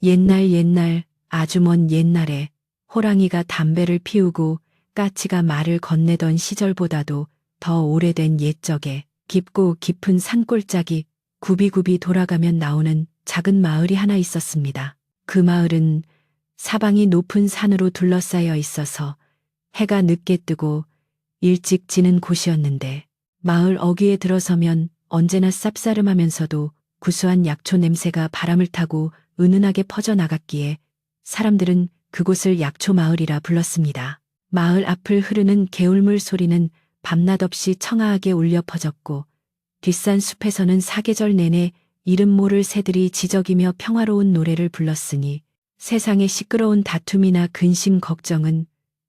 옛날 아주 먼 옛날에 호랑이가 담배를 피우고 까치가 말을 건네던 시절보다도 더 오래된 옛적에 깊고 깊은 산골짜기 굽이굽이 돌아가면 나오는 작은 마을이 하나 있었습니다. 그 마을은 사방이 높은 산으로 둘러싸여 있어서 해가 늦게 뜨고 일찍 지는 곳이었는데 마을 어귀에 들어서면 언제나 쌉싸름하면서도 구수한 약초 냄새가 바람을 타고 은은하게 퍼져나갔기에 사람들은 그곳을 약초마을이라 불렀습니다. 마을 앞을 흐르는 개울물 소리는 밤낮 없이 청아하게 울려 퍼졌고 뒷산 숲에서는 사계절 내내 이름 모를 새들이 지저귀며 평화로운 노래를 불렀으니 세상의 시끄러운 다툼이나 근심 걱정은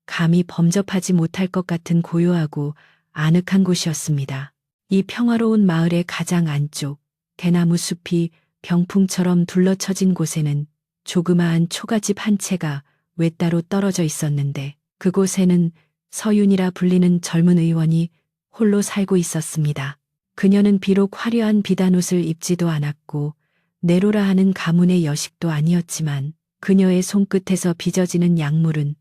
감히 범접하지 못할 것 같은 고요하고 아늑한 곳이었습니다. 이 평화로운 마을의 가장 안쪽 대나무 숲이 병풍처럼 둘러쳐진 곳에는 조그마한 초가집 한 채가 외따로 떨어져 있었는데 그곳에는 서윤이라 불리는 젊은 의원이 홀로 살고 있었습니다. 그녀는 비록 화려한 비단옷을 입지도 않았고 네로라 하는 가문의 여식도 아니었지만 그녀의 손끝에서 빚어지는 약물은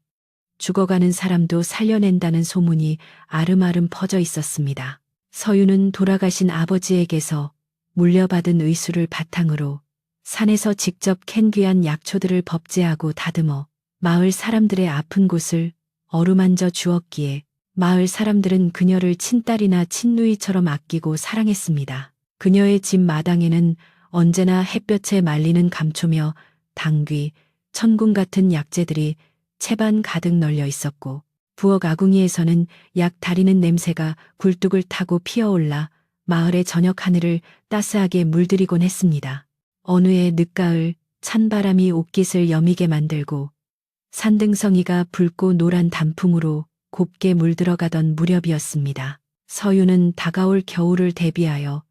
죽어가는 사람도 살려낸다는 소문이 아름아름 퍼져 있었습니다. 서윤은 돌아가신 아버지에게서 물려받은 의술을 바탕으로 산에서 직접 캔 귀한 약초들을 법제하고 다듬어 마을 사람들의 아픈 곳을 어루만져 주었기에 마을 사람들은 그녀를 친딸이나 친누이처럼 아끼고 사랑했습니다. 그녀의 집 마당에는 언제나 햇볕에 말리는 감초며 당귀, 천궁 같은 약재들이 채반 가득 널려 있었고 부엌 아궁이에서는 약 다리는 냄새가 굴뚝을 타고 피어올라 마을의 저녁 하늘을 따스하게 물들이곤 했습니다. 어느 해 늦가을 찬바람이 옷깃을 여미게 만들고 산등성이가 붉고 노란 단풍으로 곱게 물들어가던 무렵이었습니다. 서윤은 다가올 겨울을 대비하여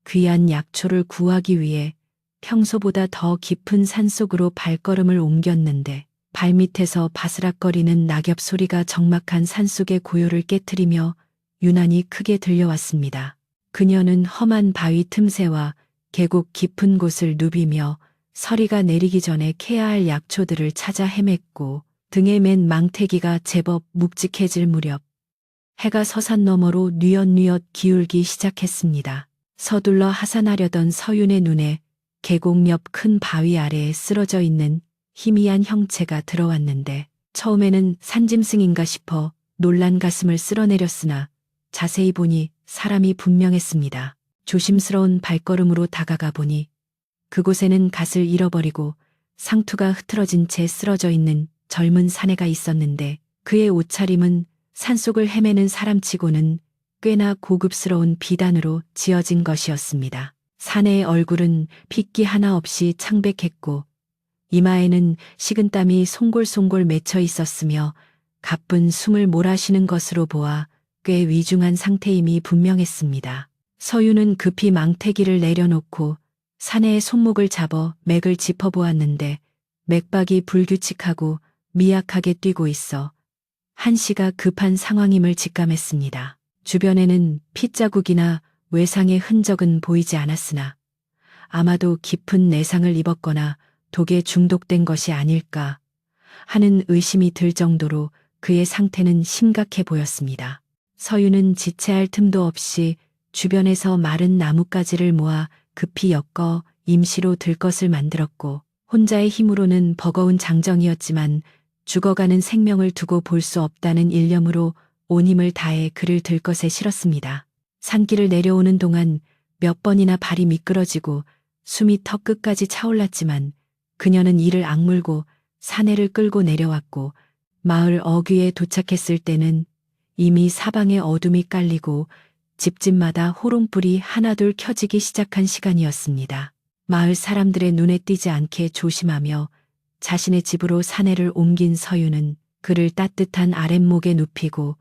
귀한 약초를 구하기 위해 평소보다 더 깊은 산속으로 발걸음을 옮겼는데 발밑에서 바스락거리는 낙엽 소리가 적막한 산속의 고요를 깨트리며 유난히 크게 들려왔습니다. 그녀는 험한 바위 틈새와 계곡 깊은 곳을 누비며 서리가 내리기 전에 캐야 할 약초들을 찾아 헤맸고 등에 맨 망태기가 제법 묵직해질 무렵 해가 서산 너머로 뉘엿뉘엿 기울기 시작했습니다. 서둘러 하산하려던 서윤의 눈에 계곡 옆 큰 바위 아래에 쓰러져 있는 희미한 형체가 들어왔는데 처음에는 산짐승인가 싶어 놀란 가슴을 쓸어내렸으나 자세히 보니 사람이 분명했습니다. 조심스러운 발걸음으로 다가가 보니 그곳에는 갓을 잃어버리고 상투가 흐트러진 채 쓰러져 있는 젊은 사내가 있었는데 그의 옷차림은 산속을 헤매는 사람치고는 꽤나 고급스러운 비단으로 지어진 것이었습니다. 사내의 얼굴은 핏기 하나 없이 창백했고 이마에는 식은땀이 송골송골 맺혀 있었으며 가쁜 숨을 몰아쉬는 것으로 보아 꽤 위중한 상태임이 분명했습니다. 서윤은 급히 망태기를 내려놓고 사내의 손목을 잡아 맥을 짚어보았는데 맥박이 불규칙하고 미약하게 뛰고 있어 한시가 급한 상황임을 직감했습니다. 주변에는 핏자국이나 외상의 흔적은 보이지 않았으나 아마도 깊은 내상을 입었거나 독에 중독된 것이 아닐까 하는 의심이 들 정도로 그의 상태는 심각해 보였습니다. 서윤은 지체할 틈도 없이 주변에서 마른 나뭇가지를 모아 급히 엮어 임시로 들 것을 만들었고 혼자의 힘으로는 버거운 장정이었지만 죽어가는 생명을 두고 볼 수 없다는 일념으로 온 힘을 다해 그를 들 것에 실었습니다. 산길을 내려오는 동안 몇 번이나 발이 미끄러지고 숨이 턱 끝까지 차올랐지만 그녀는 이를 악물고 사내를 끌고 내려왔고 마을 어귀에 도착했을 때는 이미 사방에 어둠이 깔리고 집집마다 호롱불이 하나둘 켜지기 시작한 시간이었습니다. 마을 사람들의 눈에 띄지 않게 조심하며 자신의 집으로 사내를 옮긴 서윤은 그를 따뜻한 아랫목에 눕히고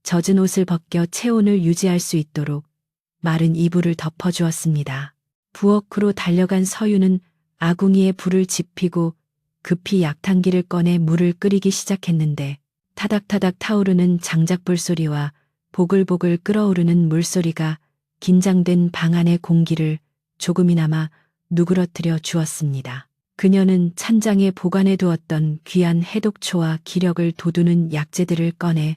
젖은 옷을 벗겨 체온을 유지할 수 있도록 마른 이불을 덮어주었습니다. 부엌으로 달려간 서윤은 아궁이에 불을 지피고 급히 약탕기를 꺼내 물을 끓이기 시작했는데 타닥타닥 타오르는 장작불 소리와 보글보글 끓어오르는 물소리가 긴장된 방 안의 공기를 조금이나마 누그러뜨려 주었습니다. 그녀는 찬장에 보관해 두었던 귀한 해독초와 기력을 돋우는 약재들을 꺼내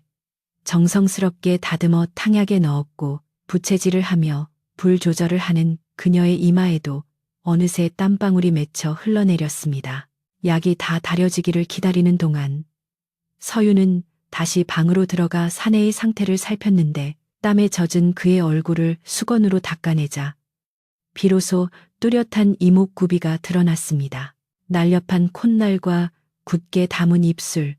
정성스럽게 다듬어 탕약에 넣었고 부채질을 하며 불 조절을 하는 그녀의 이마에도 어느새 땀방울이 맺혀 흘러내렸습니다. 약이 다 다려지기를 기다리는 동안 서유는 다시 방으로 들어가 사내의 상태를 살폈는데 땀에 젖은 그의 얼굴을 수건으로 닦아내자 비로소 뚜렷한 이목구비가 드러났습니다. 날렵한 콧날과 굳게 담은 입술,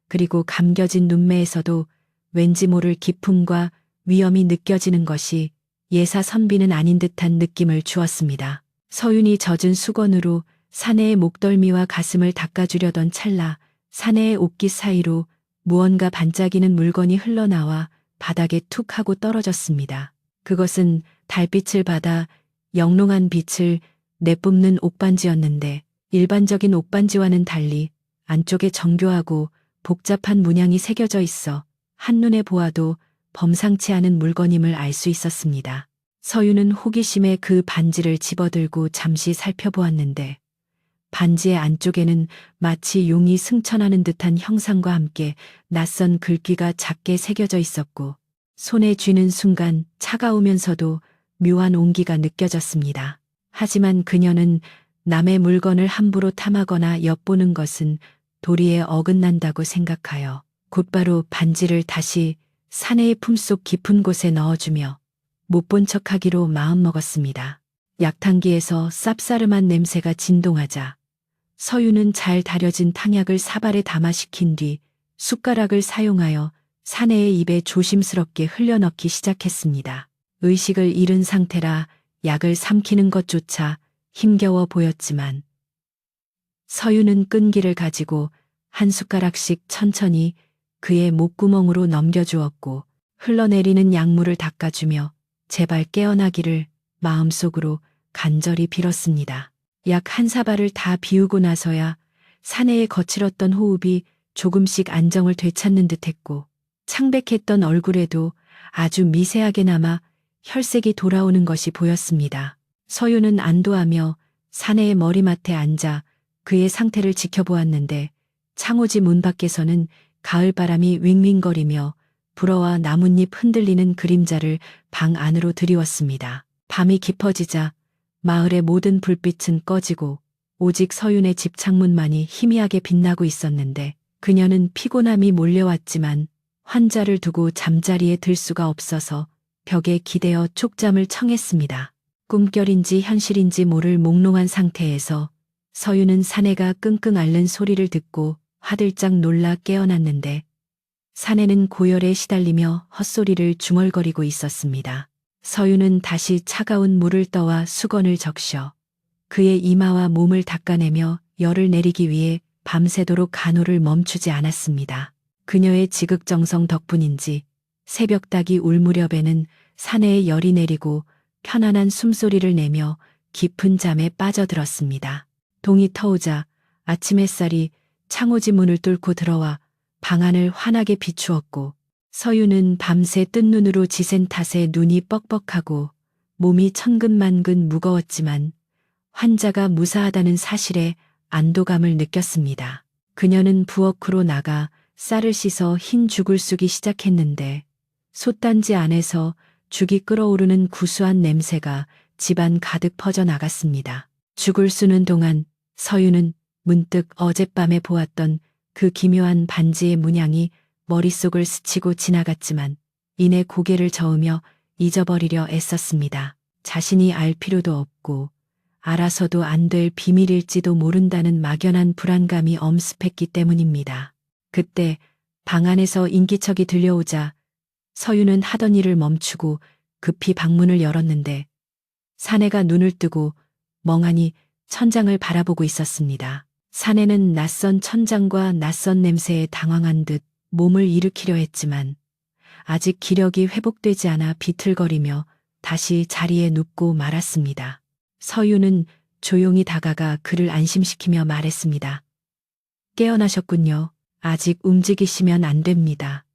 그리고 감겨진 눈매에서도 왠지 모를 기품과 위험이 느껴지는 것이 예사 선비는 아닌 듯한 느낌을 주었습니다. 서윤이 젖은 수건으로 사내의 목덜미와 가슴을 닦아주려던 찰나 사내의 옷깃 사이로 무언가 반짝이는 물건이 흘러나와 바닥에 툭 하고 떨어졌습니다. 그것은 달빛을 받아 영롱한 빛을 내뿜는 옷반지였는데 일반적인 옷반지와는 달리 안쪽에 정교하고 복잡한 문양이 새겨져 있어 한눈에 보아도 범상치 않은 물건임을 알 수 있었습니다. 서유는 호기심에 그 반지를 집어들고 잠시 살펴보았는데 반지의 안쪽에는 마치 용이 승천하는 듯한 형상과 함께 낯선 글귀가 작게 새겨져 있었고 손에 쥐는 순간 차가우면서도 묘한 온기가 느껴졌습니다. 하지만 그녀는 남의 물건을 함부로 탐하거나 엿보는 것은 도리에 어긋난다고 생각하여 곧바로 반지를 다시 사내의 품속 깊은 곳에 넣어주며 못 본 척하기로 마음먹었습니다. 약탕기에서 쌉싸름한 냄새가 진동하자 서유는 잘 다려진 탕약을 사발에 담아 식힌 뒤 숟가락을 사용하여 사내의 입에 조심스럽게 흘려넣기 시작했습니다. 의식을 잃은 상태라 약을 삼키는 것조차 힘겨워 보였지만 서유는 끈기를 가지고 한 숟가락씩 천천히 그의 목구멍으로 넘겨주었고 흘러내리는 약물을 닦아주며 제발 깨어나기를 마음속으로 간절히 빌었습니다. 약 한 사발을 다 비우고 나서야 사내의 거칠었던 호흡이 조금씩 안정을 되찾는 듯했고 창백했던 얼굴에도 아주 미세하게나마 혈색이 돌아오는 것이 보였습니다. 서유는 안도하며 사내의 머리맡에 앉아 그의 상태를 지켜보았는데 창호지 문 밖에서는 가을바람이 윙윙거리며 불어와 나뭇잎 흔들리는 그림자를 방 안으로 드리웠습니다. 밤이 깊어지자 마을의 모든 불빛은 꺼지고 오직 서윤의 집 창문만이 희미하게 빛나고 있었는데 그녀는 피곤함이 몰려왔지만 환자를 두고 잠자리에 들 수가 없어서 벽에 기대어 쪽잠을 청했습니다. 꿈결인지 현실인지 모를 몽롱한 상태에서 서유는 사내가 끙끙 앓는 소리를 듣고 화들짝 놀라 깨어났는데 사내는 고열에 시달리며 헛소리를 중얼거리고 있었습니다. 서유는 다시 차가운 물을 떠와 수건을 적셔 그의 이마와 몸을 닦아내며 열을 내리기 위해 밤새도록 간호를 멈추지 않았습니다. 그녀의 지극정성 덕분인지 새벽닭이 울 무렵에는 사내에 열이 내리고 편안한 숨소리를 내며 깊은 잠에 빠져들었습니다. 동이 터오자 아침 햇살이 창호지 문을 뚫고 들어와 방안을 환하게 비추었고 서유는 밤새 뜬 눈으로 지샌 탓에 눈이 뻑뻑하고 몸이 천근만근 무거웠지만 환자가 무사하다는 사실에 안도감을 느꼈습니다. 그녀는 부엌으로 나가 쌀을 씻어 흰 죽을 쑤기 시작했는데 솥단지 안에서 죽이 끓어오르는 구수한 냄새가 집안 가득 퍼져 나갔습니다. 죽을 쑤는 동안 서유는 문득 어젯밤에 보았던 그 기묘한 반지의 문양이 머릿속을 스치고 지나갔지만 이내 고개를 저으며 잊어버리려 애썼습니다. 자신이 알 필요도 없고 알아서도 안 될 비밀일지도 모른다는 막연한 불안감이 엄습했기 때문입니다. 그때 방 안에서 인기척이 들려오자 서유는 하던 일을 멈추고 급히 방문을 열었는데 사내가 눈을 뜨고 멍하니 천장을 바라보고 있었습니다. 사내는 낯선 천장과 낯선 냄새에 당황한 듯 몸을 일으키려 했지만 아직 기력이 회복되지 않아 비틀거리며 다시 자리에 눕고 말았습니다. 서유는 조용히 다가가 그를 안심시키며 말했습니다. 깨어나셨군요. 아직 움직이시면 안 됩니다.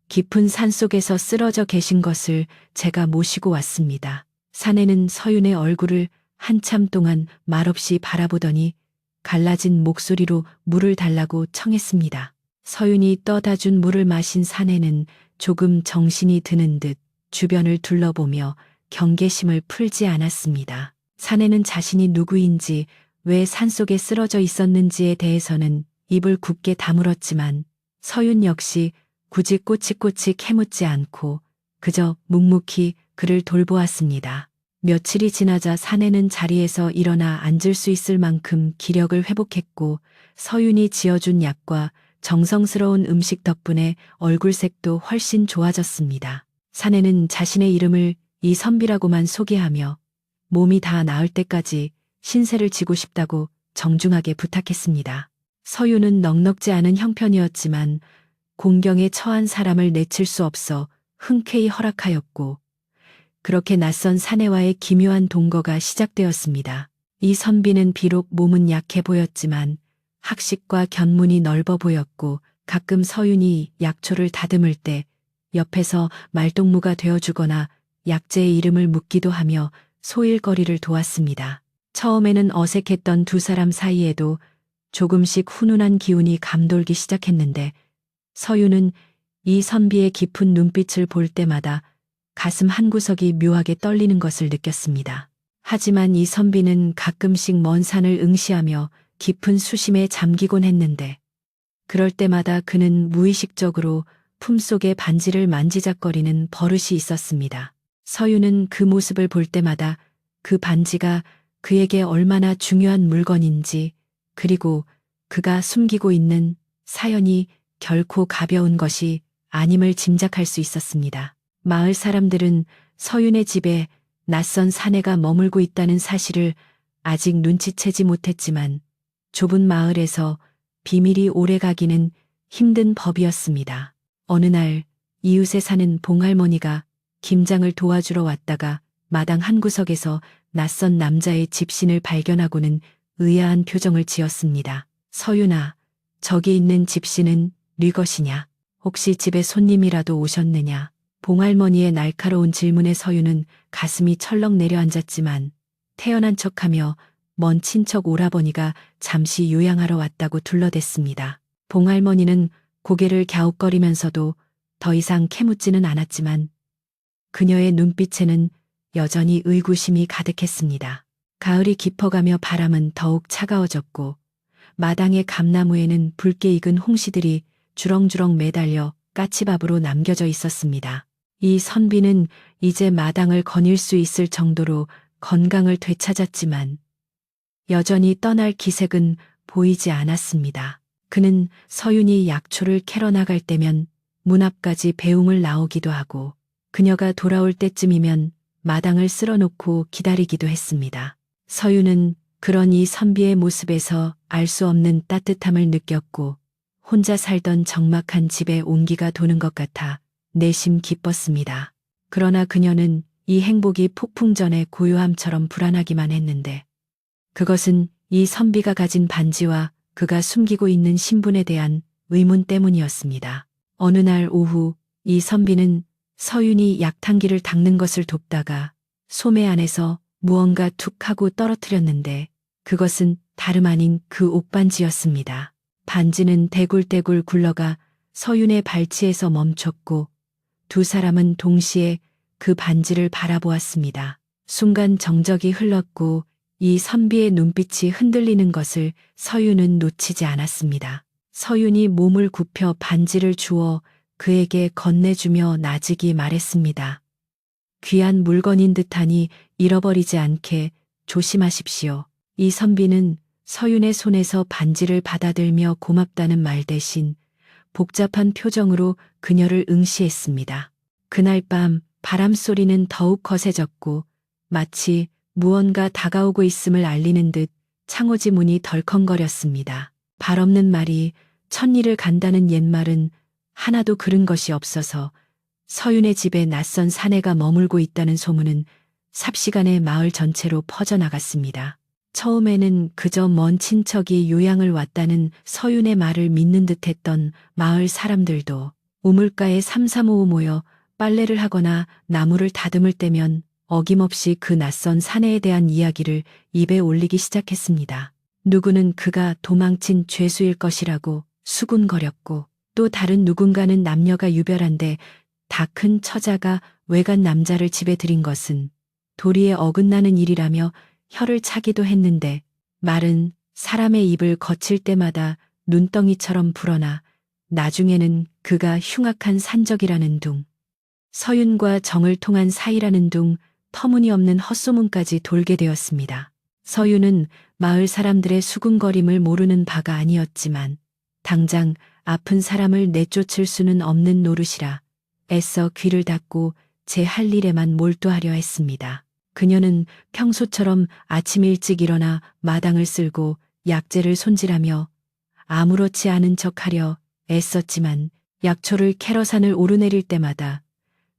깊은 산속에서 쓰러져 계신 것을 제가 모시고 왔습니다. 사내는 서윤의 얼굴을 한참 동안 말없이 바라보더니 갈라진 목소리로 물을 달라고 청했습니다. 서윤이 떠다 준 물을 마신 사내는 조금 정신이 드는 듯 주변을 둘러보며 경계심을 풀지 않았습니다. 사내는 자신이 누구인지 왜 산속에 쓰러져 있었는지에 대해서는 입을 굳게 다물었지만 서윤 역시 굳이 꼬치꼬치 캐묻지 않고 그저 묵묵히 그를 돌보았습니다. 며칠이 지나자 사내는 자리에서 일어나 앉을 수 있을 만큼 기력을 회복했고 서윤이 지어준 약과 정성스러운 음식 덕분에 얼굴색도 훨씬 좋아졌습니다. 사내는 자신의 이름을 이선비라고만 소개하며 몸이 다 나을 때까지 신세를 지고 싶다고 정중하게 부탁했습니다. 서윤은 넉넉지 않은 형편이었지만 공경에 처한 사람을 내칠 수 없어 흔쾌히 허락하였고 그렇게 낯선 사내와의 기묘한 동거가 시작되었습니다. 이 선비는 비록 몸은 약해 보였지만 학식과 견문이 넓어 보였고 가끔 서윤이 약초를 다듬을 때 옆에서 말동무가 되어주거나 약재의 이름을 묻기도 하며 소일거리를 도왔습니다. 처음에는 어색했던 두 사람 사이에도 조금씩 훈훈한 기운이 감돌기 시작했는데 서윤은 이 선비의 깊은 눈빛을 볼 때마다 가슴 한구석이 묘하게 떨리는 것을 느꼈습니다. 하지만 이 선비는 가끔씩 먼 산을 응시하며 깊은 수심에 잠기곤 했는데 그럴 때마다 그는 무의식적으로 품속의 반지를 만지작거리는 버릇이 있었습니다. 서윤은 그 모습을 볼 때마다 그 반지가 그에게 얼마나 중요한 물건인지 그리고 그가 숨기고 있는 사연이 결코 가벼운 것이 아님을 짐작할 수 있었습니다. 마을 사람들은 서윤의 집에 낯선 사내가 머물고 있다는 사실을 아직 눈치채지 못했지만 좁은 마을에서 비밀이 오래가기는 힘든 법이었습니다. 어느 날 이웃에 사는 봉할머니가 김장을 도와주러 왔다가 마당 한 구석에서 낯선 남자의 집신을 발견하고는 의아한 표정을 지었습니다. 서윤아, 저기 있는 집신은 네 것이냐? 혹시 집에 손님이라도 오셨느냐? 봉할머니의 날카로운 질문에 서윤은 가슴이 철렁 내려앉았지만 태연한 척하며 먼 친척 오라버니가 잠시 요양하러 왔다고 둘러댔습니다. 봉할머니는 고개를 갸웃거리면서도 더 이상 캐묻지는 않았지만 그녀의 눈빛에는 여전히 의구심이 가득했습니다. 가을이 깊어가며 바람은 더욱 차가워졌고 마당의 감나무에는 붉게 익은 홍시들이 주렁주렁 매달려 까치밥으로 남겨져 있었습니다. 이 선비는 이제 마당을 거닐 수 있을 정도로 건강을 되찾았지만 여전히 떠날 기색은 보이지 않았습니다. 그는 서윤이 약초를 캐러 나갈 때면 문 앞까지 배웅을 나오기도 하고 그녀가 돌아올 때쯤이면 마당을 쓸어놓고 기다리기도 했습니다. 서윤은 그런 이 선비의 모습에서 알 수 없는 따뜻함을 느꼈고 혼자 살던 적막한 집에 온기가 도는 것 같아 내심 기뻤습니다. 그러나 그녀는 이 행복이 폭풍 전의 고요함처럼 불안하기만 했는데 그것은 이 선비가 가진 반지와 그가 숨기고 있는 신분에 대한 의문 때문이었습니다. 어느 날 오후 이 선비는 서윤이 약탕기를 닦는 것을 돕다가 소매 안에서 무언가 툭 하고 떨어뜨렸는데 그것은 다름 아닌 그 옥반지였습니다. 반지는 대굴대굴 굴러가 서윤의 발치에서 멈췄고 두 사람은 동시에 그 반지를 바라보았습니다. 순간 정적이 흘렀고 이 선비의 눈빛이 흔들리는 것을 서윤은 놓치지 않았습니다. 서윤이 몸을 굽혀 반지를 주어 그에게 건네주며 나직이 말했습니다. 귀한 물건인 듯하니 잃어버리지 않게 조심하십시오. 이 선비는 서윤의 손에서 반지를 받아들며 고맙다는 말 대신 복잡한 표정으로 그녀를 응시했습니다. 그날 밤 바람소리는 더욱 거세졌고 마치 무언가 다가오고 있음을 알리는 듯 창호지 문이 덜컹거렸습니다. 발 없는 말이 천리를 간다는 옛말은 하나도 그른 것이 없어서 서윤의 집에 낯선 사내가 머물고 있다는 소문은 삽시간에 마을 전체로 퍼져나갔습니다. 처음에는 그저 먼 친척이 요양을 왔다는 서윤의 말을 믿는 듯했던 마을 사람들도 우물가에 삼삼오오 모여 빨래를 하거나 나무를 다듬을 때면 어김없이 그 낯선 사내에 대한 이야기를 입에 올리기 시작했습니다. 누구는 그가 도망친 죄수일 것이라고 수군거렸고 또 다른 누군가는 남녀가 유별한데 다 큰 처자가 외간 남자를 집에 들인 것은 도리에 어긋나는 일이라며 혀를 차기도 했는데 말은 사람의 입을 거칠 때마다 눈덩이처럼 불어나 나중에는 그가 흉악한 산적이라는 둥, 서윤과 정을 통한 사이라는 둥 터무니없는 헛소문까지 돌게 되었습니다. 서윤은 마을 사람들의 수군거림을 모르는 바가 아니었지만 당장 아픈 사람을 내쫓을 수는 없는 노릇이라 애써 귀를 닫고 제 할 일에만 몰두하려 했습니다. 그녀는 평소처럼 아침 일찍 일어나 마당을 쓸고 약재를 손질하며 아무렇지 않은 척하려 애썼지만 약초를 캐러 산을 오르내릴 때마다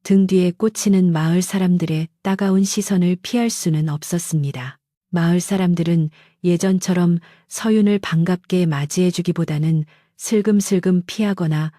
등 뒤에 꽂히는 마을 사람들의 따가운 시선을 피할 수는 없었습니다. 마을 사람들은 예전처럼 서윤을 반갑게 맞이해주기보다는 슬금슬금 피하거나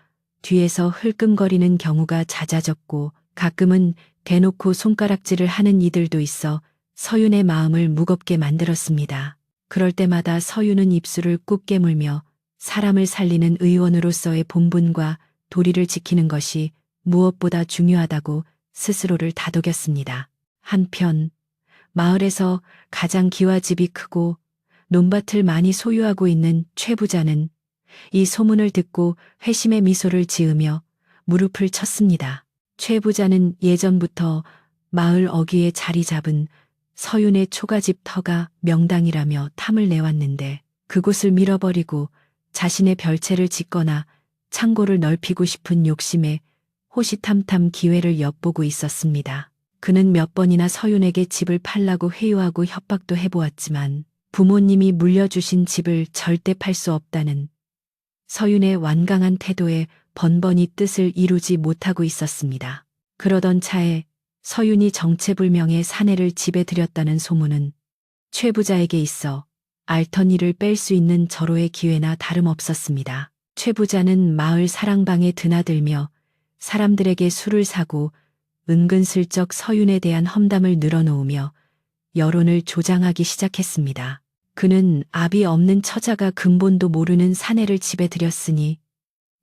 뒤에서 흘끔거리는 경우가 잦아졌고 가끔은 대놓고 손가락질을 하는 이들도 있어 서윤의 마음을 무겁게 만들었습니다. 그럴 때마다 서윤은 입술을 꾹 깨물며 사람을 살리는 의원으로서의 본분과 도리를 지키는 것이 무엇보다 중요하다고 스스로를 다독였습니다. 한편 마을에서 가장 기와집이 크고 논밭을 많이 소유하고 있는 최 부자는 이 소문을 듣고 회심의 미소를 지으며 무릎을 쳤습니다. 최 부자는 예전부터 마을 어귀에 자리 잡은 서윤의 초가집 터가 명당이라며 탐을 내왔는데 그곳을 밀어버리고 자신의 별채를 짓거나 창고를 넓히고 싶은 욕심에 호시탐탐 기회를 엿보고 있었습니다. 그는 몇 번이나 서윤에게 집을 팔라고 회유하고 협박도 해보았지만 부모님이 물려주신 집을 절대 팔 수 없다는 서윤의 완강한 태도에 번번이 뜻을 이루지 못하고 있었습니다. 그러던 차에 서윤이 정체불명의 사내를 집에 들였다는 소문은 최 부자에게 있어 알턴이를 뺄 수 있는 절호의 기회나 다름없었습니다. 최 부자는 마을 사랑방에 드나들며 사람들에게 술을 사고 은근슬쩍 서윤에 대한 험담을 늘어놓으며 여론을 조장하기 시작했습니다. 그는 압이 없는 처자가 근본도 모르는 사내를 집에 들였으니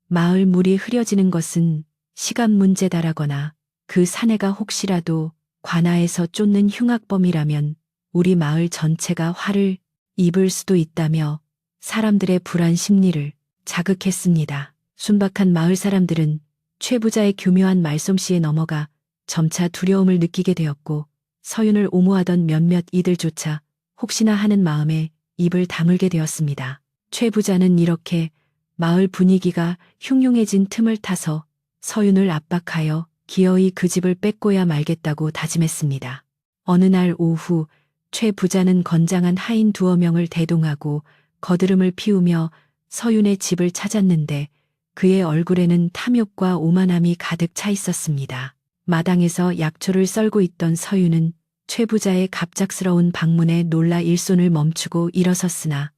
마을 물이 흐려지는 것은 시간 문제다라거나 그 사내가 혹시라도 관아에서 쫓는 흉악범이라면 우리 마을 전체가 화를 입을 수도 있다며 사람들의 불안 심리를 자극했습니다. 순박한 마을 사람들은 최 부자의 교묘한 말솜씨에 넘어가 점차 두려움을 느끼게 되었고 서윤을 옹호하던 몇몇 이들조차 혹시나 하는 마음에 입을 다물게 되었습니다. 최 부자는 이렇게 마을 분위기가 흉흉해진 틈을 타서 서윤을 압박하여 기어이 그 집을 뺏고야 말겠다고 다짐했습니다. 어느 날 오후 최 부자는 건장한 하인 두어 명을 대동하고 거드름을 피우며 서윤의 집을 찾았는데 그의 얼굴에는 탐욕과 오만함이 가득 차 있었습니다. 마당에서 약초를 썰고 있던 서윤은 최 부자의 갑작스러운 방문에 놀라 일손을 멈추고 일어섰으나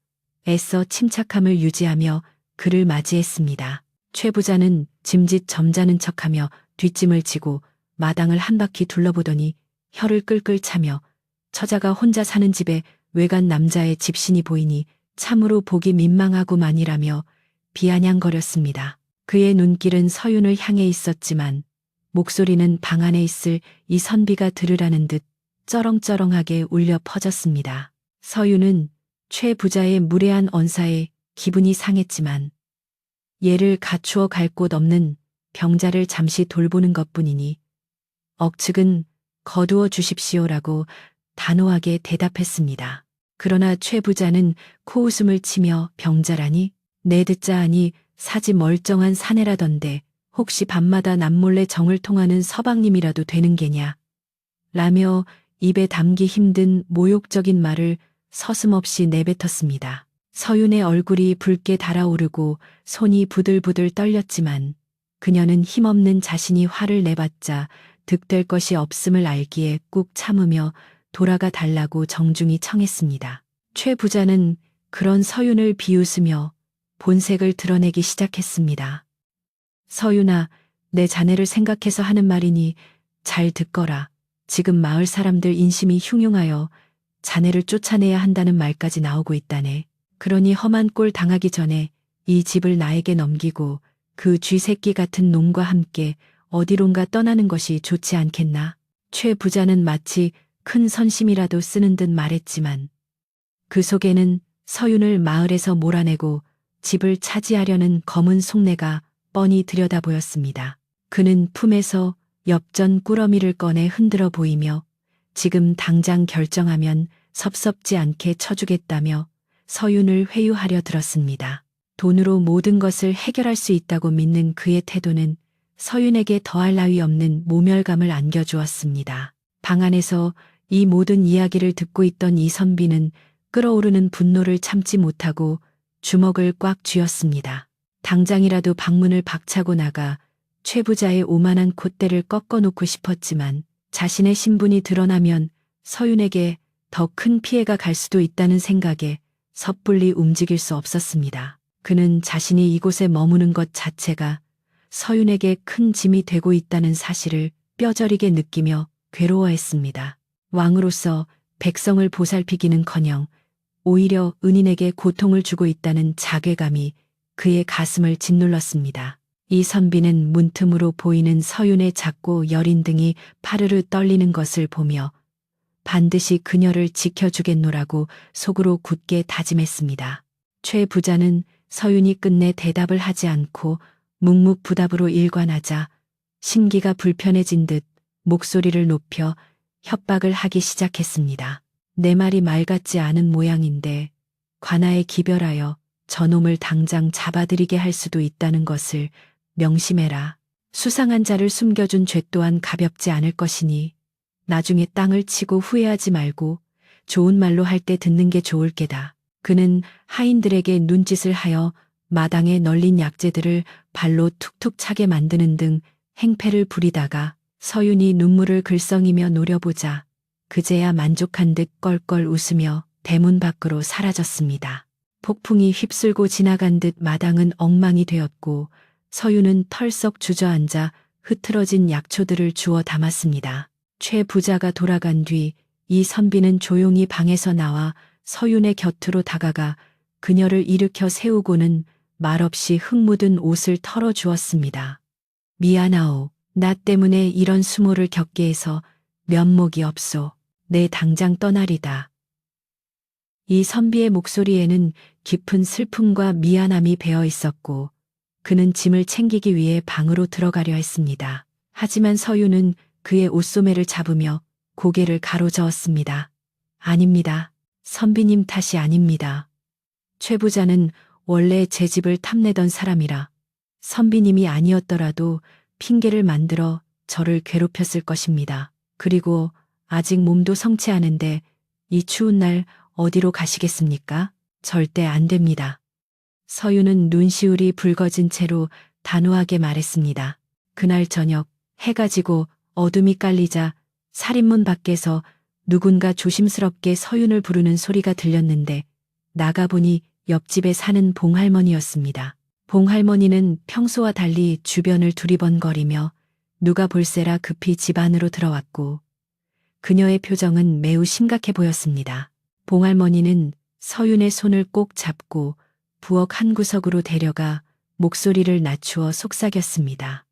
애써 침착함을 유지하며 그를 맞이했습니다. 최 부자는 짐짓 점잖은 척하며 뒷짐을 지고 마당을 한 바퀴 둘러보더니 혀를 끌끌 차며 처자가 혼자 사는 집에 외간 남자의 집신이 보이니 참으로 보기 민망하고만이라며 비아냥거렸습니다. 그의 눈길은 서윤을 향해 있었지만 목소리는 방 안에 있을 이 선비가 들으라는 듯 쩌렁쩌렁하게 울려 퍼졌습니다. 서윤은 최 부자의 무례한 언사에 기분이 상했지만 얘를 갖추어 갈 곳 없는 병자를 잠시 돌보는 것뿐이니 억측은 거두어 주십시오라고 단호하게 대답했습니다. 그러나 최 부자는 코웃음을 치며 병자라니 내 듣자 하니 사지 멀쩡한 사내라던데 혹시 밤마다 남몰래 정을 통하는 서방님이라도 되는 게냐 라며 입에 담기 힘든 모욕적인 말을 서슴없이 내뱉었습니다. 서윤의 얼굴이 붉게 달아오르고 손이 부들부들 떨렸지만 그녀는 힘없는 자신이 화를 내봤자 득될 것이 없음을 알기에 꾹 참으며 돌아가 달라고 정중히 청했습니다. 최 부자는 그런 서윤을 비웃으며 본색을 드러내기 시작했습니다. 서윤아, 내 자네를 생각해서 하는 말이니 잘 듣거라. 지금 마을 사람들 인심이 흉흉하여 자네를 쫓아내야 한다는 말까지 나오고 있다네. 그러니 험한 꼴 당하기 전에 이 집을 나에게 넘기고 그 쥐새끼 같은 놈과 함께 어디론가 떠나는 것이 좋지 않겠나. 최 부자는 마치 큰 선심이라도 쓰는 듯 말했지만 그 속에는 서윤을 마을에서 몰아내고 집을 차지하려는 검은 속내가 뻔히 들여다 보였습니다. 그는 품에서 엽전 꾸러미를 꺼내 흔들어 보이며 지금 당장 결정하면 섭섭지 않게 쳐주겠다며 서윤을 회유하려 들었습니다. 돈으로 모든 것을 해결할 수 있다고 믿는 그의 태도는 서윤에게 더할 나위 없는 모멸감을 안겨주었습니다. 방 안에서 이 모든 이야기를 듣고 있던 이선비는 끓어오르는 분노를 참지 못하고 주먹을 꽉 쥐었습니다. 당장이라도 방문을 박차고 나가 최 부자의 오만한 콧대를 꺾어놓고 싶었지만 자신의 신분이 드러나면 서윤에게 더 큰 피해가 갈 수도 있다는 생각에 섣불리 움직일 수 없었습니다. 그는 자신이 이곳에 머무는 것 자체가 서윤에게 큰 짐이 되고 있다는 사실을 뼈저리게 느끼며 괴로워했습니다. 왕으로서 백성을 보살피기는커녕 오히려 은인에게 고통을 주고 있다는 자괴감이 그의 가슴을 짓눌렀습니다. 이선비는 문틈으로 보이는 서윤의 작고 여린 등이 파르르 떨리는 것을 보며 반드시 그녀를 지켜주겠노라고 속으로 굳게 다짐했습니다. 최 부자는 서윤이 끝내 대답을 하지 않고 묵묵부답으로 일관하자 심기가 불편해진 듯 목소리를 높여 협박을 하기 시작했습니다. 내 말이 말 같지 않은 모양인데 관아에 기별하여 저놈을 당장 잡아들이게 할 수도 있다는 것을 명심해라. 수상한 자를 숨겨준 죄 또한 가볍지 않을 것이니 나중에 땅을 치고 후회하지 말고 좋은 말로 할 때 듣는 게 좋을 게다. 그는 하인들에게 눈짓을 하여 마당에 널린 약재들을 발로 툭툭 차게 만드는 등 행패를 부리다가 서윤이 눈물을 글썽이며 노려보자 그제야 만족한 듯 껄껄 웃으며 대문 밖으로 사라졌습니다. 폭풍이 휩쓸고 지나간 듯 마당은 엉망이 되었고 서윤은 털썩 주저앉아 흐트러진 약초들을 주워 담았습니다. 최 부자가 돌아간 뒤 이선비는 조용히 방에서 나와 서윤의 곁으로 다가가 그녀를 일으켜 세우고는 말없이 흙 묻은 옷을 털어주었습니다. 미안하오. 나 때문에 이런 수모를 겪게 해서 면목이 없소. 내 당장 떠나리다. 이선비의 목소리에는 깊은 슬픔과 미안함이 배어 있었고 그는 짐을 챙기기 위해 방으로 들어가려 했습니다. 하지만 서윤은 그의 옷소매를 잡으며 고개를 가로저었습니다. 아닙니다. 선비님 탓이 아닙니다. 최 부자는 원래 제 집을 탐내던 사람이라 선비님이 아니었더라도 핑계를 만들어 저를 괴롭혔을 것입니다. 그리고 아직 몸도 성취하는데 이 추운 날 어디로 가시겠습니까? 절대 안 됩니다. 서윤은 눈시울이 붉어진 채로 단호하게 말했습니다. 그날 저녁 해가 지고 어둠이 깔리자 살인문 밖에서 누군가 조심스럽게 서윤을 부르는 소리가 들렸는데 나가보니 옆집에 사는 봉할머니였습니다. 봉할머니는 평소와 달리 주변을 두리번거리며 누가 볼세라 급히 집 안으로 들어왔고 그녀의 표정은 매우 심각해 보였습니다. 봉할머니는 서윤의 손을 꼭 잡고 부엌 한 구석으로 데려가 목소리를 낮추어 속삭였습니다.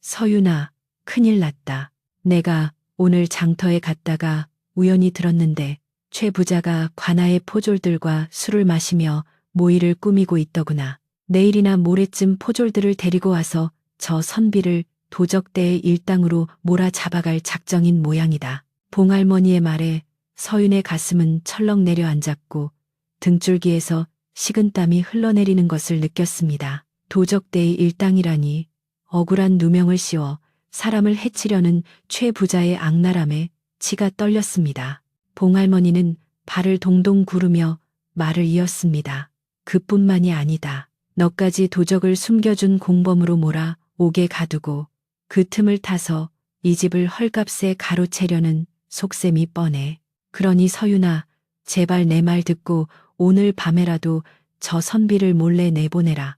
서윤아, 큰일 났다. 내가 오늘 장터에 갔다가 우연히 들었는데 최 부자가 관아의 포졸들과 술을 마시며 모의를 꾸미고 있더구나. 내일이나 모레쯤 포졸들을 데리고 와서 저 선비를 도적대의 일당으로 몰아잡아갈 작정인 모양이다. 봉할머니의 말에 서윤의 가슴은 철렁 내려앉았고 등줄기에서 식은땀이 흘러내리는 것을 느꼈습니다. 도적대의 일당이라니 억울한 누명을 씌워 사람을 해치려는 최 부자의 악랄함에 치가 떨렸습니다. 봉할머니는 발을 동동 구르며 말을 이었습니다. 그뿐만이 아니다. 너까지 도적을 숨겨준 공범으로 몰아 옥에 가두고 그 틈을 타서 이 집을 헐값에 가로채려는 속셈이 뻔해. 그러니 서윤아, 제발 내 말 듣고 오늘 밤에라도 저 선비를 몰래 내보내라.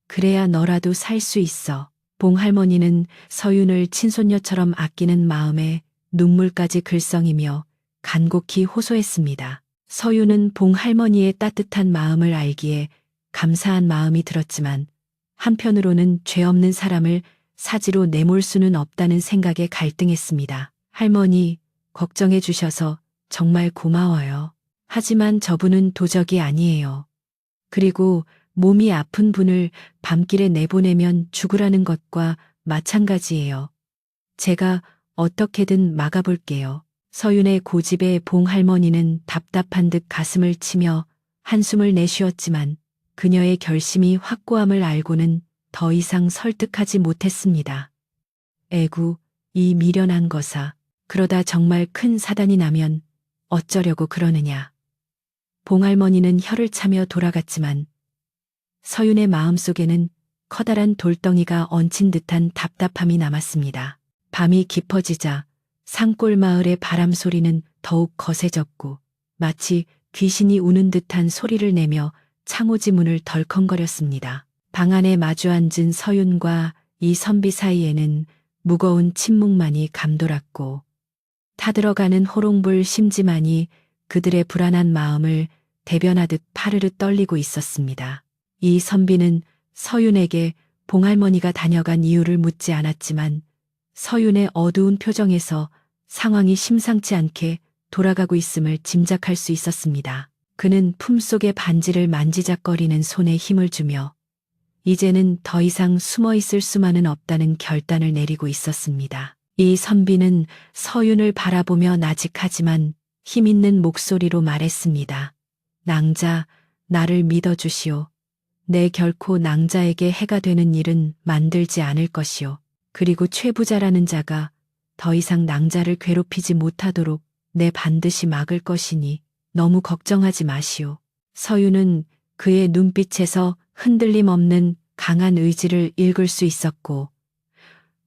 그래야 너라도 살 수 있어. 봉할머니는 서윤을 친손녀처럼 아끼는 마음에 눈물까지 글썽이며 간곡히 호소했습니다. 서유는 봉할머니의 따뜻한 마음을 알기에 감사한 마음이 들었지만 한편으로는 죄 없는 사람을 사지로 내몰 수는 없다는 생각에 갈등했습니다. 할머니, 걱정해 주셔서 정말 고마워요. 하지만 저분은 도적이 아니에요. 그리고 몸이 아픈 분을 밤길에 내보내면 죽으라는 것과 마찬가지예요. 제가 어떻게든 막아볼게요. 서윤의 고집에 봉할머니는 답답한 듯 가슴을 치며 한숨을 내쉬었지만 그녀의 결심이 확고함을 알고는 더 이상 설득하지 못했습니다. 에구, 이 미련한 거사. 그러다 정말 큰 사단이 나면 어쩌려고 그러느냐. 봉할머니는 혀를 차며 돌아갔지만 서윤의 마음속에는 커다란 돌덩이가 얹힌 듯한 답답함이 남았습니다. 밤이 깊어지자 산골 마을의 바람 소리는 더욱 거세졌고 마치 귀신이 우는 듯한 소리를 내며 창호지 문을 덜컹거렸습니다. 방 안에 마주 앉은 서윤과 이 선비 사이에는 무거운 침묵만이 감돌았고 타들어가는 호롱불 심지만이 그들의 불안한 마음을 대변하듯 파르르 떨리고 있었습니다. 이 선비는 서윤에게 봉할머니가 다녀간 이유를 묻지 않았지만 서윤의 어두운 표정에서 상황이 심상치 않게 돌아가고 있음을 짐작할 수 있었습니다. 그는 품속의 반지를 만지작거리는 손에 힘을 주며 이제는 더 이상 숨어 있을 수만은 없다는 결단을 내리고 있었습니다. 이 선비는 서윤을 바라보며 나직하지만 힘있는 목소리로 말했습니다. 낭자, 나를 믿어주시오. 내 결코 낭자에게 해가 되는 일은 만들지 않을 것이오. 그리고 최부자라는 자가 더 이상 낭자를 괴롭히지 못하도록 내 반드시 막을 것이니 너무 걱정하지 마시오. 서윤은 그의 눈빛에서 흔들림 없는 강한 의지를 읽을 수 있었고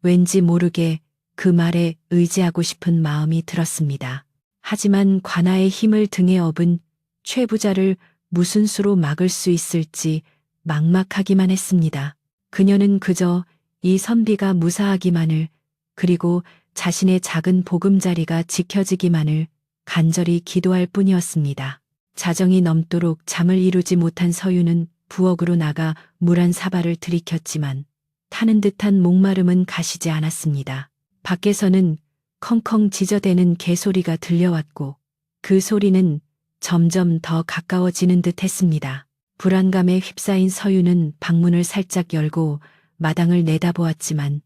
왠지 모르게 그 말에 의지하고 싶은 마음이 들었습니다. 하지만 관아의 힘을 등에 업은 최부자를 무슨 수로 막을 수 있을지 막막하기만 했습니다. 그녀는 그저 이 선비가 무사하기만을 그리고 자신의 작은 보금자리가 지켜지기만을 간절히 기도할 뿐이었습니다. 자정이 넘도록 잠을 이루지 못한 서유는 부엌으로 나가 물 한 사발을 들이켰지만 타는 듯한 목마름은 가시지 않았습니다. 밖에서는 컹컹 짖어대는 개소리가 들려왔고 그 소리는 점점 더 가까워지는 듯 했습니다. 불안감에 휩싸인 서유는 방문을 살짝 열고 마당을 내다보았지만